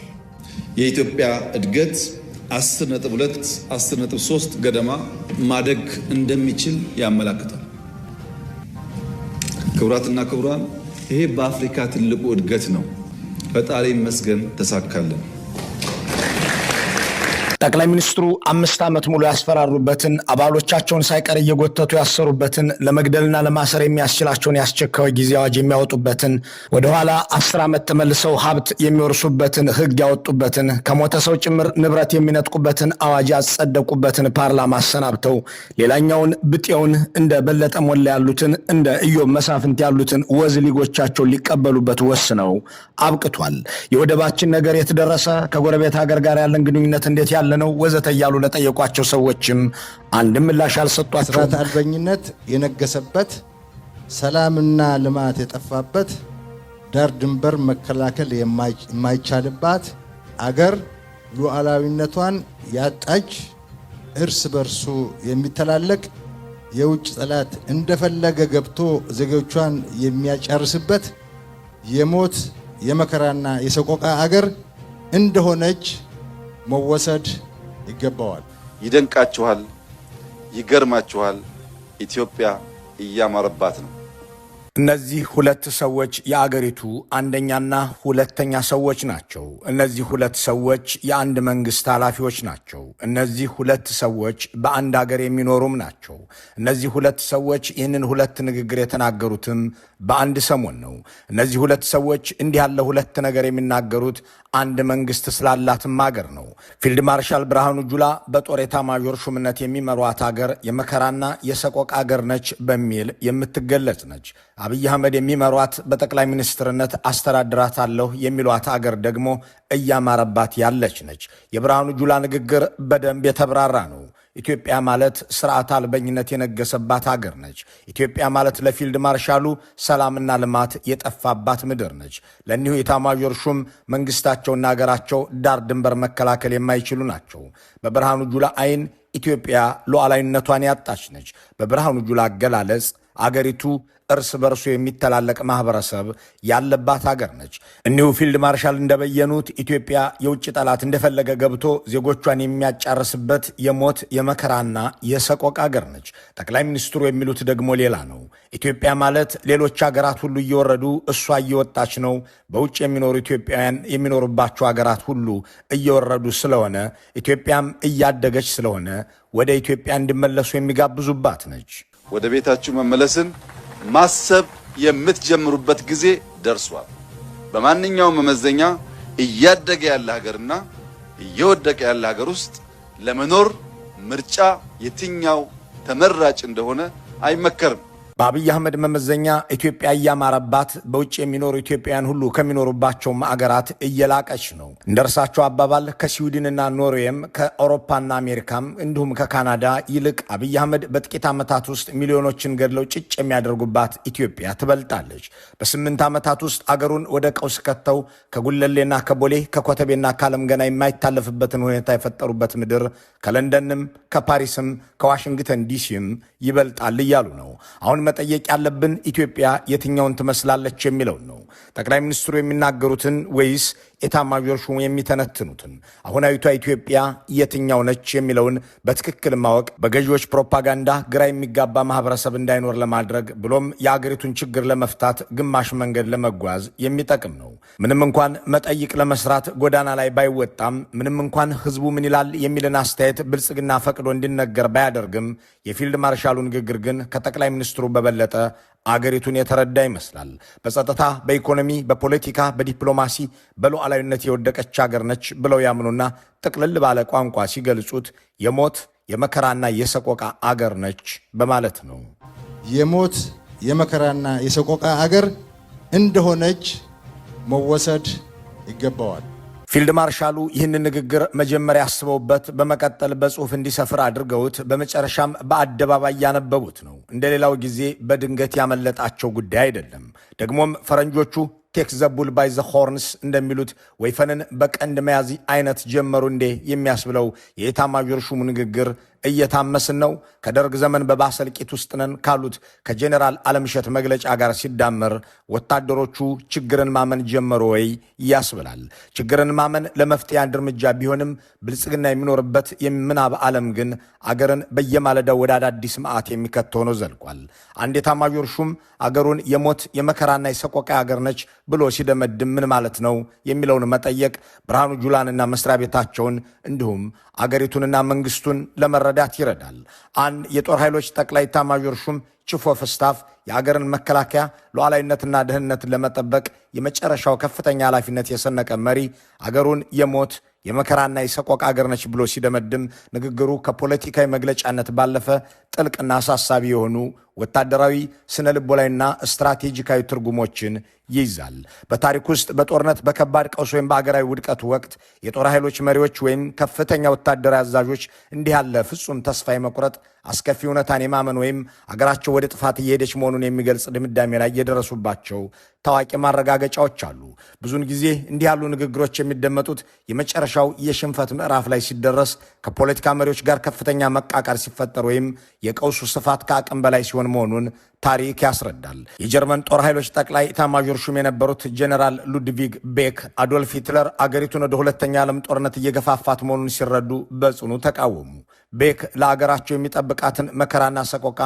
የኢትዮጵያ እድገት 10.2 10.3 ገደማ ማደግ እንደሚችል ያመለክታል። ክቡራትና ክቡራን፣ ይሄ በአፍሪካ ትልቁ እድገት ነው። ፈጣሪ ይመስገን ተሳካልን። ጠቅላይ ሚኒስትሩ 5 ዓመት ሙሉ ያስፈራሩበትን አባሎቻቸውን ሳይቀር እየጎተቱ ያሰሩበትን ለመግደልና ለማሰር የሚያስችላቸውን ያስቸኳይ ጊዜ አዋጅ የሚያወጡበትን ወደኋላ 10 ዓመት ተመልሰው ሀብት የሚወርሱበትን ሕግ ያወጡበትን ከሞተ ሰው ጭምር ንብረት የሚነጥቁበትን አዋጅ ያጸደቁበትን ፓርላማ አሰናብተው ሌላኛውን ብጤውን እንደ በለጠ ሞላ ያሉትን እንደ ኢዮብ መሳፍንት ያሉትን ወዝ ሊጎቻቸውን ሊቀበሉበት ወስነው አብቅቷል። የወደባችን ነገር የተደረሰ ከጎረቤት ሀገር ጋር ያለን ግንኙነት እንዴት ያለ ነው ወዘተ እያሉ ለጠየቋቸው ሰዎችም አንድም ምላሽ አልሰጧቸው። ስርዓት አልበኝነት የነገሰበት፣ ሰላምና ልማት የጠፋበት፣ ዳር ድንበር መከላከል የማይቻልባት አገር ሉዓላዊነቷን ያጣች፣ እርስ በርሱ የሚተላለቅ የውጭ ጠላት እንደፈለገ ገብቶ ዜጎቿን የሚያጨርስበት የሞት የመከራና የሰቆቃ አገር እንደሆነች መወሰድ ይገባዋል። ይደንቃችኋል፣ ይገርማችኋል። ኢትዮጵያ እያማረባት ነው። እነዚህ ሁለት ሰዎች የአገሪቱ አንደኛና ሁለተኛ ሰዎች ናቸው። እነዚህ ሁለት ሰዎች የአንድ መንግስት ኃላፊዎች ናቸው። እነዚህ ሁለት ሰዎች በአንድ ሀገር የሚኖሩም ናቸው። እነዚህ ሁለት ሰዎች ይህንን ሁለት ንግግር የተናገሩትም በአንድ ሰሞን ነው። እነዚህ ሁለት ሰዎች እንዲህ ያለ ሁለት ነገር የሚናገሩት አንድ መንግስት ስላላትም ሀገር ነው። ፊልድ ማርሻል ብርሃኑ ጁላ በጦር ኤታማዦር ሹምነት የሚመሯት ሀገር የመከራና የሰቆቃ ሀገር ነች በሚል የምትገለጽ ነች። አብይ አህመድ የሚመሯት በጠቅላይ ሚኒስትርነት አስተዳድራታለሁ የሚሏት አገር ደግሞ እያማረባት ያለች ነች። የብርሃኑ ጁላ ንግግር በደንብ የተብራራ ነው። ኢትዮጵያ ማለት ስርዓት አልበኝነት የነገሰባት ሀገር ነች። ኢትዮጵያ ማለት ለፊልድ ማርሻሉ ሰላምና ልማት የጠፋባት ምድር ነች። ለእኒሁ ኤታማዦር ሹም መንግስታቸውና ሀገራቸው ዳር ድንበር መከላከል የማይችሉ ናቸው። በብርሃኑ ጁላ አይን ኢትዮጵያ ሉዓላዊነቷን ያጣች ነች። በብርሃኑ ጁላ አገላለጽ አገሪቱ እርስ በርሱ የሚተላለቅ ማህበረሰብ ያለባት ሀገር ነች። እኒሁ ፊልድ ማርሻል እንደበየኑት ኢትዮጵያ የውጭ ጠላት እንደፈለገ ገብቶ ዜጎቿን የሚያጫርስበት የሞት የመከራና የሰቆቃ ሀገር ነች። ጠቅላይ ሚኒስትሩ የሚሉት ደግሞ ሌላ ነው። ኢትዮጵያ ማለት ሌሎች ሀገራት ሁሉ እየወረዱ እሷ እየወጣች ነው። በውጭ የሚኖሩ ኢትዮጵያውያን የሚኖሩባቸው ሀገራት ሁሉ እየወረዱ ስለሆነ ኢትዮጵያም እያደገች ስለሆነ ወደ ኢትዮጵያ እንዲመለሱ የሚጋብዙባት ነች። ወደ ቤታችሁ መመለስን ማሰብ የምትጀምሩበት ጊዜ ደርሷል። በማንኛውም መመዘኛ እያደገ ያለ ሀገርና እየወደቀ ያለ ሀገር ውስጥ ለመኖር ምርጫ የትኛው ተመራጭ እንደሆነ አይመከርም። በአብይ አህመድ መመዘኛ ኢትዮጵያ እያማረባት በውጭ የሚኖሩ ኢትዮጵያውያን ሁሉ ከሚኖሩባቸው አገራት እየላቀች ነው። እንደ እርሳቸው አባባል ከስዊድንና ኖርዌይም ከአውሮፓና አሜሪካም እንዲሁም ከካናዳ ይልቅ አብይ አህመድ በጥቂት ዓመታት ውስጥ ሚሊዮኖችን ገድለው ጭጭ የሚያደርጉባት ኢትዮጵያ ትበልጣለች። በ8 ዓመታት ውስጥ አገሩን ወደ ቀውስ ከተው ከጉለሌና ከቦሌ ከኮተቤና ከዓለም ገና የማይታለፍበትን ሁኔታ የፈጠሩበት ምድር ከለንደንም ከፓሪስም ከዋሽንግተን ዲሲም ይበልጣል እያሉ ነው። አሁን መጠየቅ ያለብን ኢትዮጵያ የትኛውን ትመስላለች የሚለውን ነው። ጠቅላይ ሚኒስትሩ የሚናገሩትን ወይስ ኤታማዦር ሹሙ የሚተነትኑትን? አሁናዊቷ ኢትዮጵያ የትኛው ነች የሚለውን በትክክል ማወቅ በገዢዎች ፕሮፓጋንዳ ግራ የሚጋባ ማህበረሰብ እንዳይኖር ለማድረግ ብሎም የአገሪቱን ችግር ለመፍታት ግማሽ መንገድ ለመጓዝ የሚጠቅም ነው። ምንም እንኳን መጠይቅ ለመስራት ጎዳና ላይ ባይወጣም፣ ምንም እንኳን ህዝቡ ምን ይላል የሚልን አስተያየት ብልጽግና ፈቅዶ እንዲነገር ባያደርግም፣ የፊልድ ማርሻሉ ንግግር ግን ከጠቅላይ ሚኒስትሩ በበለጠ አገሪቱን የተረዳ ይመስላል። በጸጥታ፣ በኢኮኖሚ፣ በፖለቲካ፣ በዲፕሎማሲ በሉዓላዊነት የወደቀች ሀገር ነች ብለው ያምኑና ጥቅልል ባለ ቋንቋ ሲገልጹት የሞት የመከራና የሰቆቃ አገር ነች በማለት ነው። የሞት የመከራና የሰቆቃ አገር እንደሆነች መወሰድ ይገባዋል። ፊልድ ማርሻሉ ይህንን ንግግር መጀመሪያ አስበውበት በመቀጠል በጽሑፍ እንዲሰፍር አድርገውት በመጨረሻም በአደባባይ ያነበቡት ነው። እንደ ሌላው ጊዜ በድንገት ያመለጣቸው ጉዳይ አይደለም። ደግሞም ፈረንጆቹ ቴክ ዘ ቡል ባይ ዘ ሆርንስ እንደሚሉት ወይፈንን በቀንድ መያዝ አይነት ጀመሩ እንዴ የሚያስብለው የኤታማዦር ሹሙ ንግግር እየታመስን ነው ከደርግ ዘመን በባሰ እልቂት ውስጥ ነን ካሉት ከጄኔራል አለምሸት መግለጫ ጋር ሲዳመር ወታደሮቹ ችግርን ማመን ጀመሩ ወይ ያስብላል። ችግርን ማመን ለመፍትሄ አንድ እርምጃ ቢሆንም ብልጽግና የሚኖርበት የምናብ ዓለም ግን አገርን በየማለዳው ወደ አዳዲስ መዓት የሚከት ሆኖ ዘልቋል። አንድ ኤታማዦር ሹም አገሩን የሞት የመከራና የሰቆቃ አገር ነች ብሎ ሲደመድም ምን ማለት ነው የሚለውን መጠየቅ ብርሃኑ ጁላንና መስሪያ ቤታቸውን እንዲሁም አገሪቱንና መንግስቱን ለመረዳት ይረዳል። አንድ የጦር ኃይሎች ጠቅላይ ኤታማዦር ሹም ቺፍ ኦፍ ስታፍ የአገርን መከላከያ ሉዓላዊነትና ደህንነትን ለመጠበቅ የመጨረሻው ከፍተኛ ኃላፊነት የሰነቀ መሪ አገሩን የሞት የመከራና የሰቆቃ አገር ነች ብሎ ሲደመድም ንግግሩ ከፖለቲካዊ መግለጫነት ባለፈ ጥልቅና አሳሳቢ የሆኑ ወታደራዊ ስነ ልቦናዊና ስትራቴጂካዊ ትርጉሞችን ይይዛል። በታሪክ ውስጥ በጦርነት በከባድ ቀውስ ወይም በአገራዊ ውድቀት ወቅት የጦር ኃይሎች መሪዎች ወይም ከፍተኛ ወታደራዊ አዛዦች እንዲህ ያለ ፍጹም ተስፋ የመቁረጥ አስከፊ እውነታን የማመን ወይም አገራቸው ወደ ጥፋት እየሄደች መሆኑን የሚገልጽ ድምዳሜ ላይ የደረሱባቸው ታዋቂ ማረጋገጫዎች አሉ። ብዙውን ጊዜ እንዲህ ያሉ ንግግሮች የሚደመጡት የመጨረሻው የሽንፈት ምዕራፍ ላይ ሲደረስ፣ ከፖለቲካ መሪዎች ጋር ከፍተኛ መቃቃር ሲፈጠር ወይም የቀውሱ ስፋት ከአቅም በላይ ሲሆን መሆኑን ታሪክ ያስረዳል። የጀርመን ጦር ኃይሎች ጠቅላይ ኤታማዦር ሹም የነበሩት ጄኔራል ሉድቪግ ቤክ አዶልፍ ሂትለር አገሪቱን ወደ ሁለተኛ ዓለም ጦርነት እየገፋፋት መሆኑን ሲረዱ በጽኑ ተቃወሙ። ቤክ ለአገራቸው የሚጠብቃትን መከራና ሰቆቃ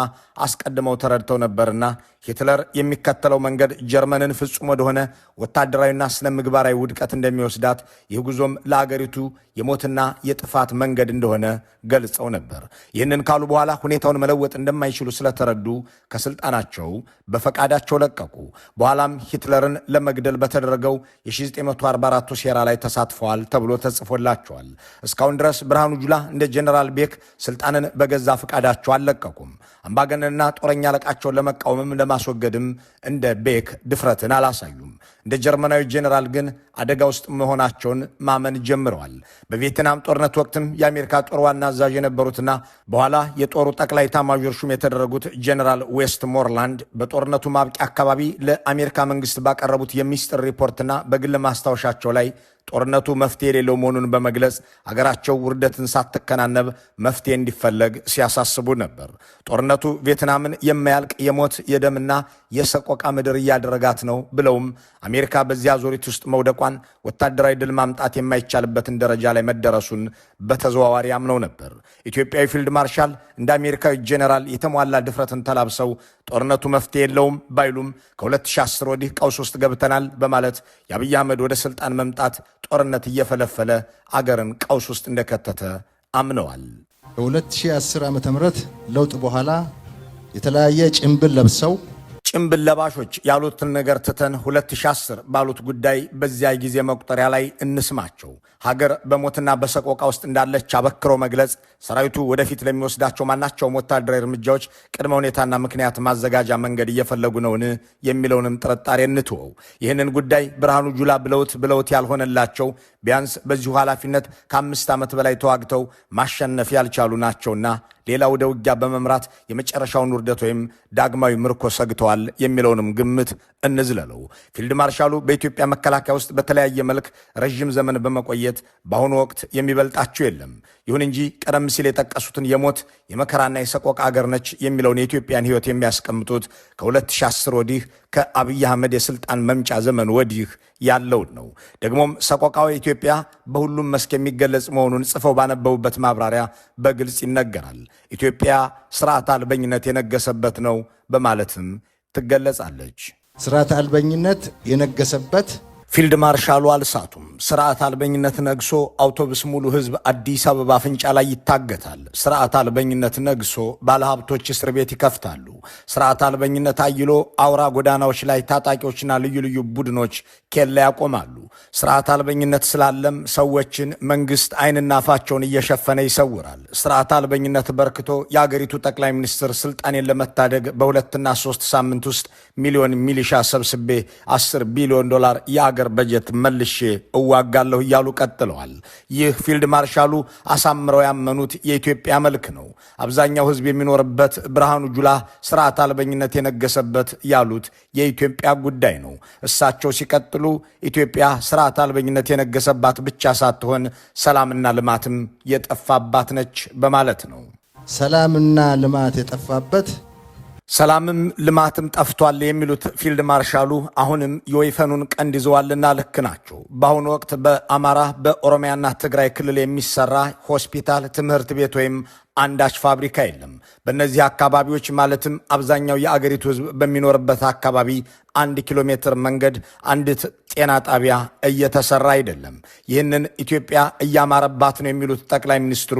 አስቀድመው ተረድተው ነበርና ሂትለር የሚከተለው መንገድ ጀርመንን ፍጹም ወደሆነ ወታደራዊና ስነ ምግባራዊ ውድቀት እንደሚወስዳት፣ ይህ ጉዞም ለአገሪቱ የሞትና የጥፋት መንገድ እንደሆነ ገልጸው ነበር። ይህንን ካሉ በኋላ ሁኔታውን መለወጥ እንደማይችሉ ስለተረዱ ከስልጣናቸው በፈቃዳቸው ለቀቁ። በኋላም ሂትለርን ለመግደል በተደረገው የ1944 ሴራ ላይ ተሳትፈዋል ተብሎ ተጽፎላቸዋል። እስካሁን ድረስ ብርሃኑ ጁላ እንደ ጄኔራል ቤክ ስልጣንን በገዛ ፈቃዳቸው አልለቀቁም። አምባገነንና ጦረኛ አለቃቸውን ለመቃወምም ለማስወገድም እንደ ቤክ ድፍረትን አላሳዩም። እንደ ጀርመናዊ ጄኔራል ግን አደጋ ውስጥ መሆናቸውን ማመን ጀምረዋል። በቪየትናም ጦርነት ወቅትም የአሜሪካ ጦር ዋና አዛዥ የነበሩትና በኋላ የጦሩ ጠቅላይ ኤታማዦር ሹም የተደረጉት ጄኔራል ዌስት ሞርላንድ በጦርነቱ ማብቂያ አካባቢ ለአሜሪካ መንግስት ባቀረቡት የሚስጥር ሪፖርትና በግል ማስታወሻቸው ላይ ጦርነቱ መፍትሄ የሌለው መሆኑን በመግለጽ አገራቸው ውርደትን ሳትከናነብ መፍትሄ እንዲፈለግ ሲያሳስቡ ነበር። ጦርነቱ ቪየትናምን የማያልቅ የሞት የደምና የሰቆቃ ምድር እያደረጋት ነው ብለውም አሜሪካ በዚያ ዙሪት ውስጥ መውደቋን፣ ወታደራዊ ድል ማምጣት የማይቻልበትን ደረጃ ላይ መደረሱን በተዘዋዋሪ አምነው ነበር። ኢትዮጵያዊ ፊልድ ማርሻል እንደ አሜሪካዊ ጄኔራል የተሟላ ድፍረትን ተላብሰው ጦርነቱ መፍትሄ የለውም ባይሉም ከ2010 ወዲህ ቀውስ ውስጥ ገብተናል በማለት የአብይ አህመድ ወደ ስልጣን መምጣት ጦርነት እየፈለፈለ አገርን ቀውስ ውስጥ እንደከተተ አምነዋል። በ2010 ዓ.ም ለውጥ በኋላ የተለያየ ጭንብል ለብሰው ጭንብል ለባሾች ያሉትን ነገር ትተን 2010 ባሉት ጉዳይ በዚያ ጊዜ መቁጠሪያ ላይ እንስማቸው። ሀገር በሞትና በሰቆቃ ውስጥ እንዳለች አበክሮ መግለጽ፣ ሰራዊቱ ወደፊት ለሚወስዳቸው ማናቸውም ወታደራዊ እርምጃዎች ቅድመ ሁኔታና ምክንያት ማዘጋጃ መንገድ እየፈለጉ ነውን የሚለውንም ጥርጣሬ እንትወው። ይህንን ጉዳይ ብርሃኑ ጁላ ብለውት ያልሆነላቸው ቢያንስ በዚሁ ኃላፊነት ከ5 ዓመት በላይ ተዋግተው ማሸነፍ ያልቻሉ ናቸውና ሌላ ወደ ውጊያ በመምራት የመጨረሻውን ውርደት ወይም ዳግማዊ ምርኮ ሰግተዋል የሚለውንም ግምት እንዝለለው። ፊልድ ማርሻሉ በኢትዮጵያ መከላከያ ውስጥ በተለያየ መልክ ረዥም ዘመን በመቆየት በአሁኑ ወቅት የሚበልጣቸው የለም። ይሁን እንጂ ቀደም ሲል የጠቀሱትን የሞት የመከራና የሰቆቃ አገር ነች የሚለውን የኢትዮጵያን ሕይወት የሚያስቀምጡት ከ2010 ወዲህ ከአብይ አህመድ የስልጣን መምጫ ዘመን ወዲህ ያለውን ነው። ደግሞም ሰቆቃዊ ኢትዮጵያ በሁሉም መስክ የሚገለጽ መሆኑን ጽፈው ባነበቡበት ማብራሪያ በግልጽ ይነገራል። ኢትዮጵያ ስርዓት አልበኝነት የነገሰበት ነው በማለትም ትገለጻለች። ስርዓት አልበኝነት የነገሰበት ፊልድ ማርሻሉ አልሳቱም። ስርዓት አልበኝነት ነግሶ አውቶቡስ ሙሉ ህዝብ አዲስ አበባ አፍንጫ ላይ ይታገታል። ስርዓት አልበኝነት ነግሶ ባለሀብቶች እስር ቤት ይከፍታሉ። ስርዓት አልበኝነት አይሎ አውራ ጎዳናዎች ላይ ታጣቂዎችና ልዩ ልዩ ቡድኖች ኬላ ያቆማሉ። ስርዓት አልበኝነት ስላለም ሰዎችን መንግስት ዓይንና አፋቸውን እየሸፈነ ይሰውራል። ስርዓት አልበኝነት በርክቶ የአገሪቱ ጠቅላይ ሚኒስትር ስልጣኔን ለመታደግ በ2 እና 3 ሳምንት ውስጥ ሚሊዮን ሚሊሻ ሰብስቤ $10 ቢሊዮን የአገር በጀት መልሼ እዋጋለሁ እያሉ ቀጥለዋል። ይህ ፊልድ ማርሻሉ አሳምረው ያመኑት የኢትዮጵያ መልክ ነው። አብዛኛው ህዝብ የሚኖርበት ብርሃኑ ጁላ ስራ ስርዓት አልበኝነት የነገሰበት ያሉት የኢትዮጵያ ጉዳይ ነው። እሳቸው ሲቀጥሉ ኢትዮጵያ ስርዓት አልበኝነት የነገሰባት ብቻ ሳትሆን ሰላምና ልማትም የጠፋባት ነች በማለት ነው። ሰላምና ልማት የጠፋበት ሰላምም ልማትም ጠፍቷል የሚሉት ፊልድ ማርሻሉ አሁንም የወይፈኑን ቀንድ ይዘዋልና ልክ ናቸው። በአሁኑ ወቅት በአማራ በኦሮሚያና ትግራይ ክልል የሚሰራ ሆስፒታል፣ ትምህርት ቤት ወይም አንዳች ፋብሪካ የለም። በእነዚህ አካባቢዎች ማለትም አብዛኛው የአገሪቱ ሕዝብ በሚኖርበት አካባቢ 1 ኪሎ ሜትር መንገድ አንዲት ጤና ጣቢያ እየተሰራ አይደለም። ይህንን ኢትዮጵያ እያማረባት ነው የሚሉት ጠቅላይ ሚኒስትሩ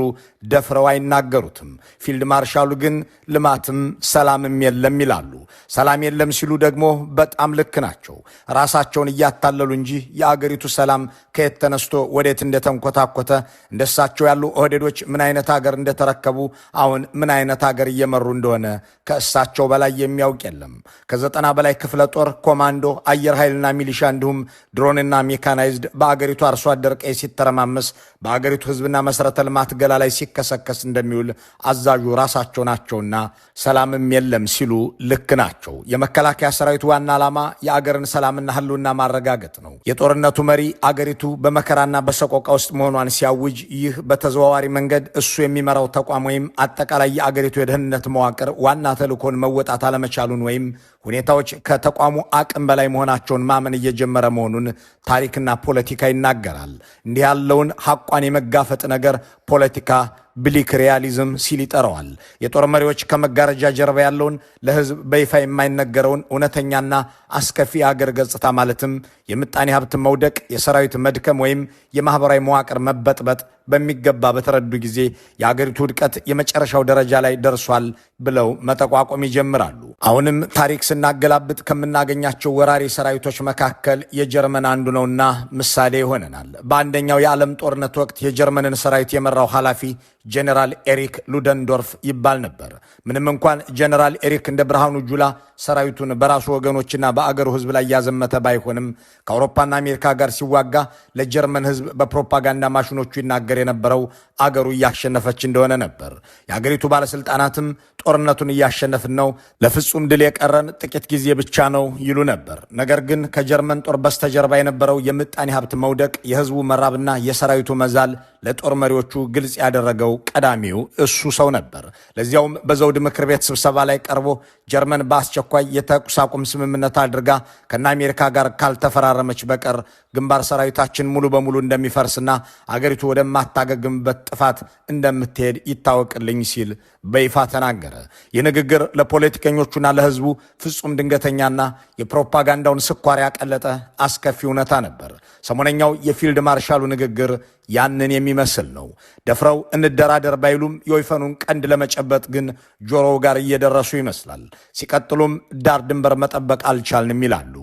ደፍረው አይናገሩትም። ፊልድ ማርሻሉ ግን ልማትም ሰላምም የለም ይላሉ። ሰላም የለም ሲሉ ደግሞ በጣም ልክ ናቸው። ራሳቸውን እያታለሉ እንጂ የአገሪቱ ሰላም ከየት ተነስቶ ወዴት እንደተንኮታኮተ እንደሳቸው ያሉ ኦህዴዶች ምን አይነት ሀገር እንደተረከቡ አሁን ምን አይነት ሀገር እየመሩ እንደሆነ ከእሳቸው በላይ የሚያውቅ የለም። ከ90 በላይ ክፍለ ጦር፣ ኮማንዶ፣ አየር ኃይልና ሚሊሻ እንዲሁም ድሮንና ሜካናይዝድ በአገሪቱ አርሶ አደር ቀይ ሲተረማመስ በአገሪቱ ህዝብና መሰረተ ልማት ገላ ላይ ሲከሰከስ እንደሚውል አዛዡ ራሳቸው ናቸውና ሰላምም የለም ሲሉ ልክ ናቸው። የመከላከያ ሰራዊቱ ዋና ዓላማ የአገርን ሰላምና ህልውና ማረጋገጥ ነው። የጦርነቱ መሪ አገሪቱ በመከራና በሰቆቃ ውስጥ መሆኗን ሲያውጅ ይህ በተዘዋዋሪ መንገድ እሱ የሚመራው ተቋም ወይም አጠቃላይ የአገሪቱ የደህንነት መዋቅር ዋና ተልእኮን መወጣት አለመቻሉን ወይም ሁኔታዎች ከተቋሙ አቅም በላይ መሆናቸውን ማመን እየጀመረ መሆኑን ታሪክና ፖለቲካ ይናገራል። እንዲህ ያለውን ሐቋን የመጋፈጥ ነገር ፖለቲካ ብሊክ ሪያሊዝም ሲል ይጠራዋል። የጦር መሪዎች ከመጋረጃ ጀርባ ያለውን ለህዝብ በይፋ የማይነገረውን እውነተኛና አስከፊ የአገር ገጽታ ማለትም የምጣኔ ሀብት መውደቅ፣ የሰራዊት መድከም ወይም የማህበራዊ መዋቅር መበጥበጥ በሚገባ በተረዱ ጊዜ የአገሪቱ ውድቀት የመጨረሻው ደረጃ ላይ ደርሷል ብለው መጠቋቆም ይጀምራሉ። አሁንም ታሪክ ስናገላብጥ ከምናገኛቸው ወራሪ ሰራዊቶች መካከል የጀርመን አንዱ ነውና ምሳሌ ይሆነናል። በአንደኛው የዓለም ጦርነት ወቅት የጀርመንን ሰራዊት የመራው ኃላፊ ጀነራል ኤሪክ ሉደንዶርፍ ይባል ነበር። ምንም እንኳን ጀነራል ኤሪክ እንደ ብርሃኑ ጁላ ሰራዊቱን በራሱ ወገኖችና በአገሩ ህዝብ ላይ ያዘመተ ባይሆንም ከአውሮፓና አሜሪካ ጋር ሲዋጋ ለጀርመን ህዝብ በፕሮፓጋንዳ ማሽኖቹ ይናገር የነበረው አገሩ እያሸነፈች እንደሆነ ነበር። የአገሪቱ ባለስልጣናትም ጦርነቱን እያሸነፍን ነው፣ ለፍጹም ድል የቀረን ጥቂት ጊዜ ብቻ ነው ይሉ ነበር። ነገር ግን ከጀርመን ጦር በስተጀርባ የነበረው የምጣኔ ሀብት መውደቅ፣ የህዝቡ መራብና የሰራዊቱ መዛል ለጦር መሪዎቹ ግልጽ ያደረገው ቀዳሚው እሱ ሰው ነበር። ለዚያውም በዘውድ ምክር ቤት ስብሰባ ላይ ቀርቦ ጀርመን በአስቸኳይ የተኩስ አቁም ስምምነት አድርጋ ከና አሜሪካ ጋር ካልተፈራረመች በቀር ግንባር ሰራዊታችን ሙሉ በሙሉ እንደሚፈርስና አገሪቱ ወደማታገግምበት ጥፋት እንደምትሄድ ይታወቅልኝ ሲል በይፋ ተናገረ። ይህ ንግግር ለፖለቲከኞቹና ለህዝቡ ፍጹም ድንገተኛና የፕሮፓጋንዳውን ስኳር ያቀለጠ አስከፊ እውነታ ነበር። ሰሞነኛው የፊልድ ማርሻሉ ንግግር ያንን የሚመስል ነው። ደፍረው እንደራደር ባይሉም የወይፈኑን ቀንድ ለመጨበጥ ግን ጆሮው ጋር እየደረሱ ይመስላል። ሲቀጥሉም ዳር ድንበር መጠበቅ አልቻልንም ይላሉ።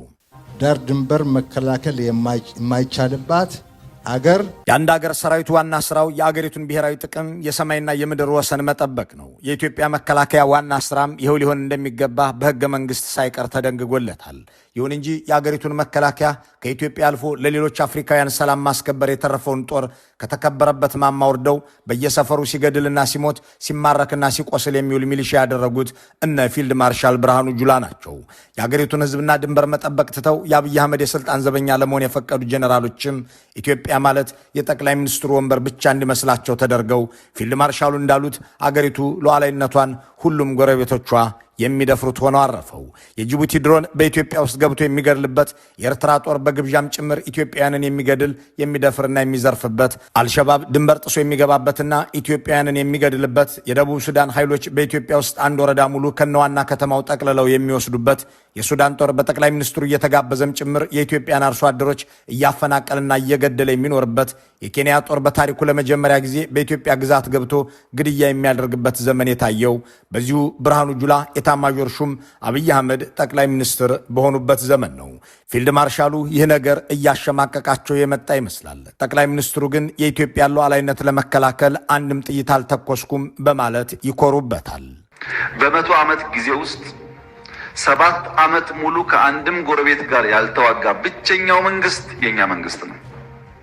ዳር ድንበር መከላከል የማይቻልባት አገር የአንድ አገር ሰራዊት ዋና ስራው የአገሪቱን ብሔራዊ ጥቅም የሰማይና የምድር ወሰን መጠበቅ ነው። የኢትዮጵያ መከላከያ ዋና ስራም ይኸው ሊሆን እንደሚገባ በህገ መንግስት ሳይቀር ተደንግጎለታል። ይሁን እንጂ የአገሪቱን መከላከያ ከኢትዮጵያ አልፎ ለሌሎች አፍሪካውያን ሰላም ማስከበር የተረፈውን ጦር ከተከበረበት ማማ ወርደው በየሰፈሩ ሲገድልና ሲሞት ሲማረክና ሲቆስል የሚውል ሚሊሻ ያደረጉት እነ ፊልድ ማርሻል ብርሃኑ ጁላ ናቸው። የአገሪቱን ህዝብና ድንበር መጠበቅ ትተው የአብይ አህመድ የስልጣን ዘበኛ ለመሆን የፈቀዱ ጀነራሎችም ኢትዮጵያ ማለት የጠቅላይ ሚኒስትሩ ወንበር ብቻ እንዲመስላቸው ተደርገው ፊልድ ማርሻሉ እንዳሉት አገሪቱ ሉዓላዊነቷን ሁሉም ጎረቤቶቿ የሚደፍሩት ሆነው አረፈው። የጅቡቲ ድሮን በኢትዮጵያ ውስጥ ገብቶ የሚገድልበት፣ የኤርትራ ጦር በግብዣም ጭምር ኢትዮጵያውያንን የሚገድል የሚደፍርና የሚዘርፍበት፣ አልሸባብ ድንበር ጥሶ የሚገባበትና ኢትዮጵያውያንን የሚገድልበት፣ የደቡብ ሱዳን ኃይሎች በኢትዮጵያ ውስጥ አንድ ወረዳ ሙሉ ከነዋና ከተማው ጠቅልለው የሚወስዱበት፣ የሱዳን ጦር በጠቅላይ ሚኒስትሩ እየተጋበዘም ጭምር የኢትዮጵያን አርሶ አደሮች እያፈናቀልና እየገደለ የሚኖርበት፣ የኬንያ ጦር በታሪኩ ለመጀመሪያ ጊዜ በኢትዮጵያ ግዛት ገብቶ ግድያ የሚያደርግበት ዘመን የታየው በዚሁ ብርሃኑ ጁላ ኤታማዦር ሹም አብይ አህመድ ጠቅላይ ሚኒስትር በሆኑበት ዘመን ነው። ፊልድ ማርሻሉ ይህ ነገር እያሸማቀቃቸው የመጣ ይመስላል። ጠቅላይ ሚኒስትሩ ግን የኢትዮጵያ ሉዓላዊነት ለመከላከል አንድም ጥይት አልተኮስኩም በማለት ይኮሩበታል። በ100 ዓመት ጊዜ ውስጥ 7 ዓመት ሙሉ ከአንድም ጎረቤት ጋር ያልተዋጋ ብቸኛው መንግስት የኛ መንግስት ነው።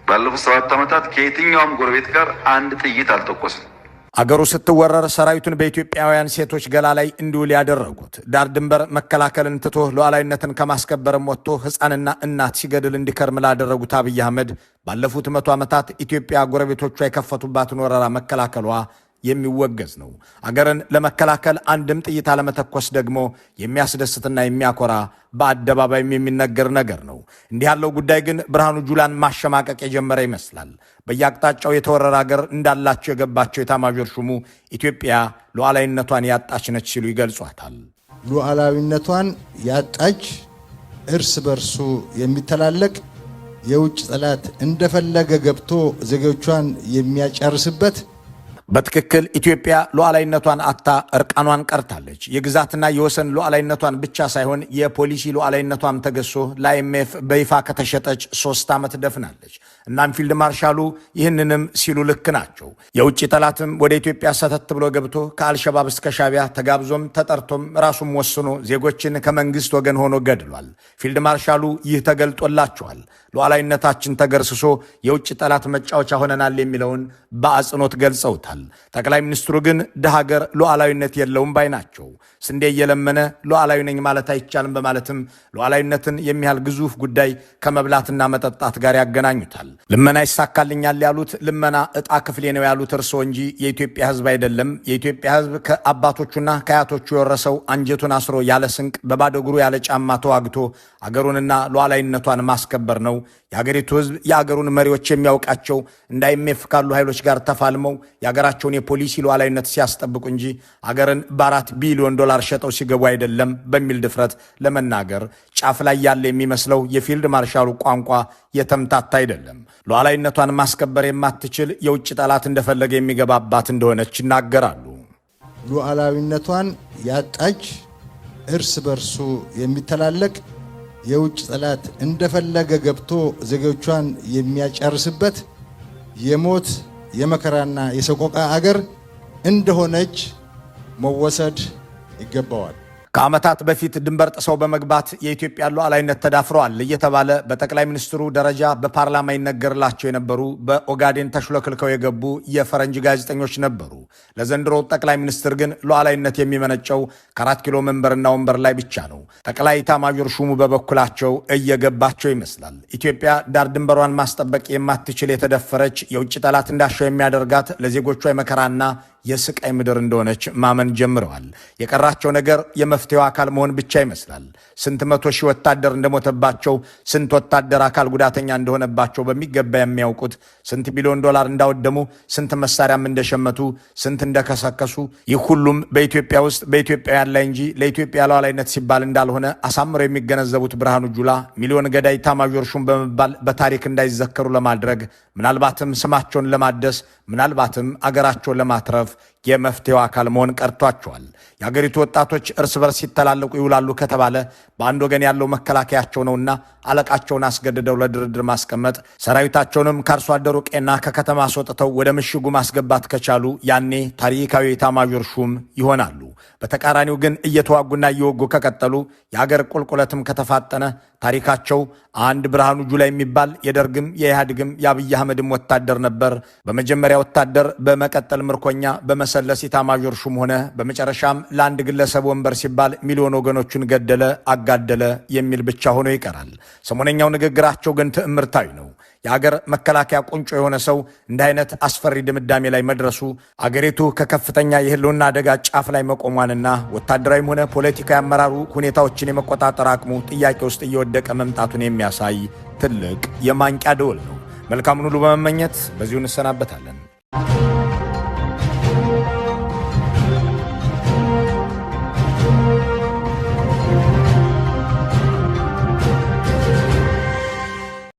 ባለፉት 7 ዓመታት ከየትኛውም ጎረቤት ጋር አንድ ጥይት አልተኮስም። አገሩ ስትወረር ሰራዊቱን በኢትዮጵያውያን ሴቶች ገላ ላይ እንዲውል ያደረጉት ዳር ድንበር መከላከልን ትቶ ሉዓላዊነትን ከማስከበርም ወጥቶ ሕፃንና እናት ሲገድል እንዲከርም ላደረጉት አብይ አህመድ ባለፉት 100 ዓመታት ኢትዮጵያ ጎረቤቶቿ የከፈቱባትን ወረራ መከላከሏ የሚወገዝ ነው። አገርን ለመከላከል አንድም ጥይት አለመተኮስ ደግሞ የሚያስደስትና የሚያኮራ በአደባባይም የሚነገር ነገር ነው። እንዲህ ያለው ጉዳይ ግን ብርሃኑ ጁላን ማሸማቀቅ የጀመረ ይመስላል። በየአቅጣጫው የተወረረ አገር እንዳላቸው የገባቸው ኤታማዦር ሹሙ ኢትዮጵያ ሉዓላዊነቷን ያጣች ነች ሲሉ ይገልጿታል። ሉዓላዊነቷን ያጣች እርስ በርሱ የሚተላለቅ የውጭ ጠላት እንደፈለገ ገብቶ ዜጎቿን የሚያጨርስበት በትክክል ኢትዮጵያ ሉዓላዊነቷን አታ እርቃኗን ቀርታለች። የግዛትና የወሰን ሉዓላዊነቷን ብቻ ሳይሆን የፖሊሲ ሉዓላዊነቷም ተገሶ ለአይኤምኤፍ በይፋ ከተሸጠች 3 ዓመት ደፍናለች። እናም ፊልድ ማርሻሉ ይህንንም ሲሉ ልክ ናቸው። የውጭ ጠላትም ወደ ኢትዮጵያ ሰተት ብሎ ገብቶ ከአልሸባብ እስከ ሻቢያ ተጋብዞም ተጠርቶም ራሱም ወስኖ ዜጎችን ከመንግስት ወገን ሆኖ ገድሏል። ፊልድ ማርሻሉ ይህ ተገልጦላቸዋል። ሉዓላዊነታችን ተገርስሶ የውጭ ጠላት መጫወቻ ሆነናል የሚለውን በአጽንኦት ገልጸውታል። ጠቅላይ ሚኒስትሩ ግን ደሃገር ሉዓላዊነት የለውም ባይ ናቸው። ስንዴ እየለመነ ሉዓላዊ ነኝ ማለት አይቻልም በማለትም ሉዓላዊነትን የሚያህል ግዙፍ ጉዳይ ከመብላትና መጠጣት ጋር ያገናኙታል። ልመና ይሳካልኛል ያሉት ልመና ዕጣ ክፍሌ ነው ያሉት እርሶ እንጂ የኢትዮጵያ ሕዝብ አይደለም። የኢትዮጵያ ሕዝብ ከአባቶቹና ከአያቶቹ የወረሰው አንጀቱን አስሮ ያለ ስንቅ በባዶ እግሩ ያለ ጫማ ተዋግቶ አገሩንና ሉዓላዊነቷን ማስከበር ነው። የአገሪቱ ሕዝብ የአገሩን መሪዎች የሚያውቃቸው እንደ አይኤምኤፍ ካሉ ኃይሎች ጋር ተፋልመው የአገራቸውን የፖሊሲ ሉዓላዊነት ሲያስጠብቁ እንጂ አገርን በ4 ቢሊዮን ዶላር ሸጠው ሲገቡ አይደለም በሚል ድፍረት ለመናገር ጫፍ ላይ ያለ የሚመስለው የፊልድ ማርሻሉ ቋንቋ የተምታታ አይደለም። ሉዓላዊነቷን ማስከበር የማትችል የውጭ ጠላት እንደፈለገ የሚገባባት እንደሆነች ይናገራሉ። ሉዓላዊነቷን ያጣች እርስ በርሱ የሚተላለቅ የውጭ ጠላት እንደፈለገ ገብቶ ዜጎቿን የሚያጨርስበት የሞት የመከራና የሰቆቃ አገር እንደሆነች መወሰድ ይገባዋል። ከዓመታት በፊት ድንበር ጥሰው በመግባት የኢትዮጵያ ሉዓላዊነት ተዳፍረዋል እየተባለ በጠቅላይ ሚኒስትሩ ደረጃ በፓርላማ ይነገርላቸው የነበሩ በኦጋዴን ተሽሎክልከው የገቡ የፈረንጅ ጋዜጠኞች ነበሩ። ለዘንድሮው ጠቅላይ ሚኒስትር ግን ሉዓላዊነት የሚመነጨው ከ4 ኪሎ መንበርና ወንበር ላይ ብቻ ነው። ጠቅላይ ኤታማዦር ሹሙ በበኩላቸው እየገባቸው ይመስላል። ኢትዮጵያ ዳር ድንበሯን ማስጠበቅ የማትችል የተደፈረች የውጭ ጠላት እንዳሻው የሚያደርጋት ለዜጎቿ የመከራና የስቃይ ምድር እንደሆነች ማመን ጀምረዋል። የቀራቸው ነገር የመፍትሄው አካል መሆን ብቻ ይመስላል። ስንት 100 ሺህ ወታደር እንደሞተባቸው፣ ስንት ወታደር አካል ጉዳተኛ እንደሆነባቸው በሚገባ የሚያውቁት፣ ስንት ቢሊዮን ዶላር እንዳወደሙ፣ ስንት መሳሪያም እንደሸመቱ፣ ስንት እንደከሰከሱ፣ ይህ ሁሉም በኢትዮጵያ ውስጥ በኢትዮጵያውያን ላይ እንጂ ለኢትዮጵያ ሉዓላዊነት ሲባል እንዳልሆነ አሳምረው የሚገነዘቡት ብርሃኑ ጁላ ሚሊዮን ገዳይ ኤታማዦር ሹም በመባል በታሪክ እንዳይዘከሩ ለማድረግ ምናልባትም ስማቸውን ለማደስ ምናልባትም አገራቸውን ለማትረፍ የመፍትሄው አካል መሆን ቀርቷቸዋል። የአገሪቱ ወጣቶች እርስ በርስ ሲተላለቁ ይውላሉ ከተባለ በአንድ ወገን ያለው መከላከያቸው ነውና አለቃቸውን አስገድደው ለድርድር ማስቀመጥ፣ ሰራዊታቸውንም ከአርሶ አደሩ ቄና ከከተማ አስወጥተው ወደ ምሽጉ ማስገባት ከቻሉ ያኔ ታሪካዊ ኤታማዦር ሹም ይሆናሉ። በተቃራኒው ግን እየተዋጉና እየወጉ ከቀጠሉ የአገር ቁልቁለትም ከተፋጠነ ታሪካቸው አንድ ብርሃኑ ጁላ የሚባል የደርግም የኢህአዴግም የአብይ አህመድም ወታደር ነበር። በመጀመሪያ ወታደር፣ በመቀጠል ምርኮኛ፣ በመሰለስ ኤታማዦር ሹም ሆነ። በመጨረሻም ለአንድ ግለሰብ ወንበር ሲባል ሚሊዮን ወገኖቹን ገደለ፣ አጋደለ የሚል ብቻ ሆኖ ይቀራል። ሰሞነኛው ንግግራቸው ግን ትዕምርታዊ ነው። የአገር መከላከያ ቁንጮ የሆነ ሰው እንዲህ አይነት አስፈሪ ድምዳሜ ላይ መድረሱ አገሪቱ ከከፍተኛ የህልውና አደጋ ጫፍ ላይ መቆሟንና ወታደራዊም ሆነ ፖለቲካዊ አመራሩ ሁኔታዎችን የመቆጣጠር አቅሙ ጥያቄ ውስጥ እየወደቀ መምጣቱን የሚያሳይ ትልቅ የማንቂያ ደወል ነው። መልካሙን ሁሉ በመመኘት በዚሁ እንሰናበታለን።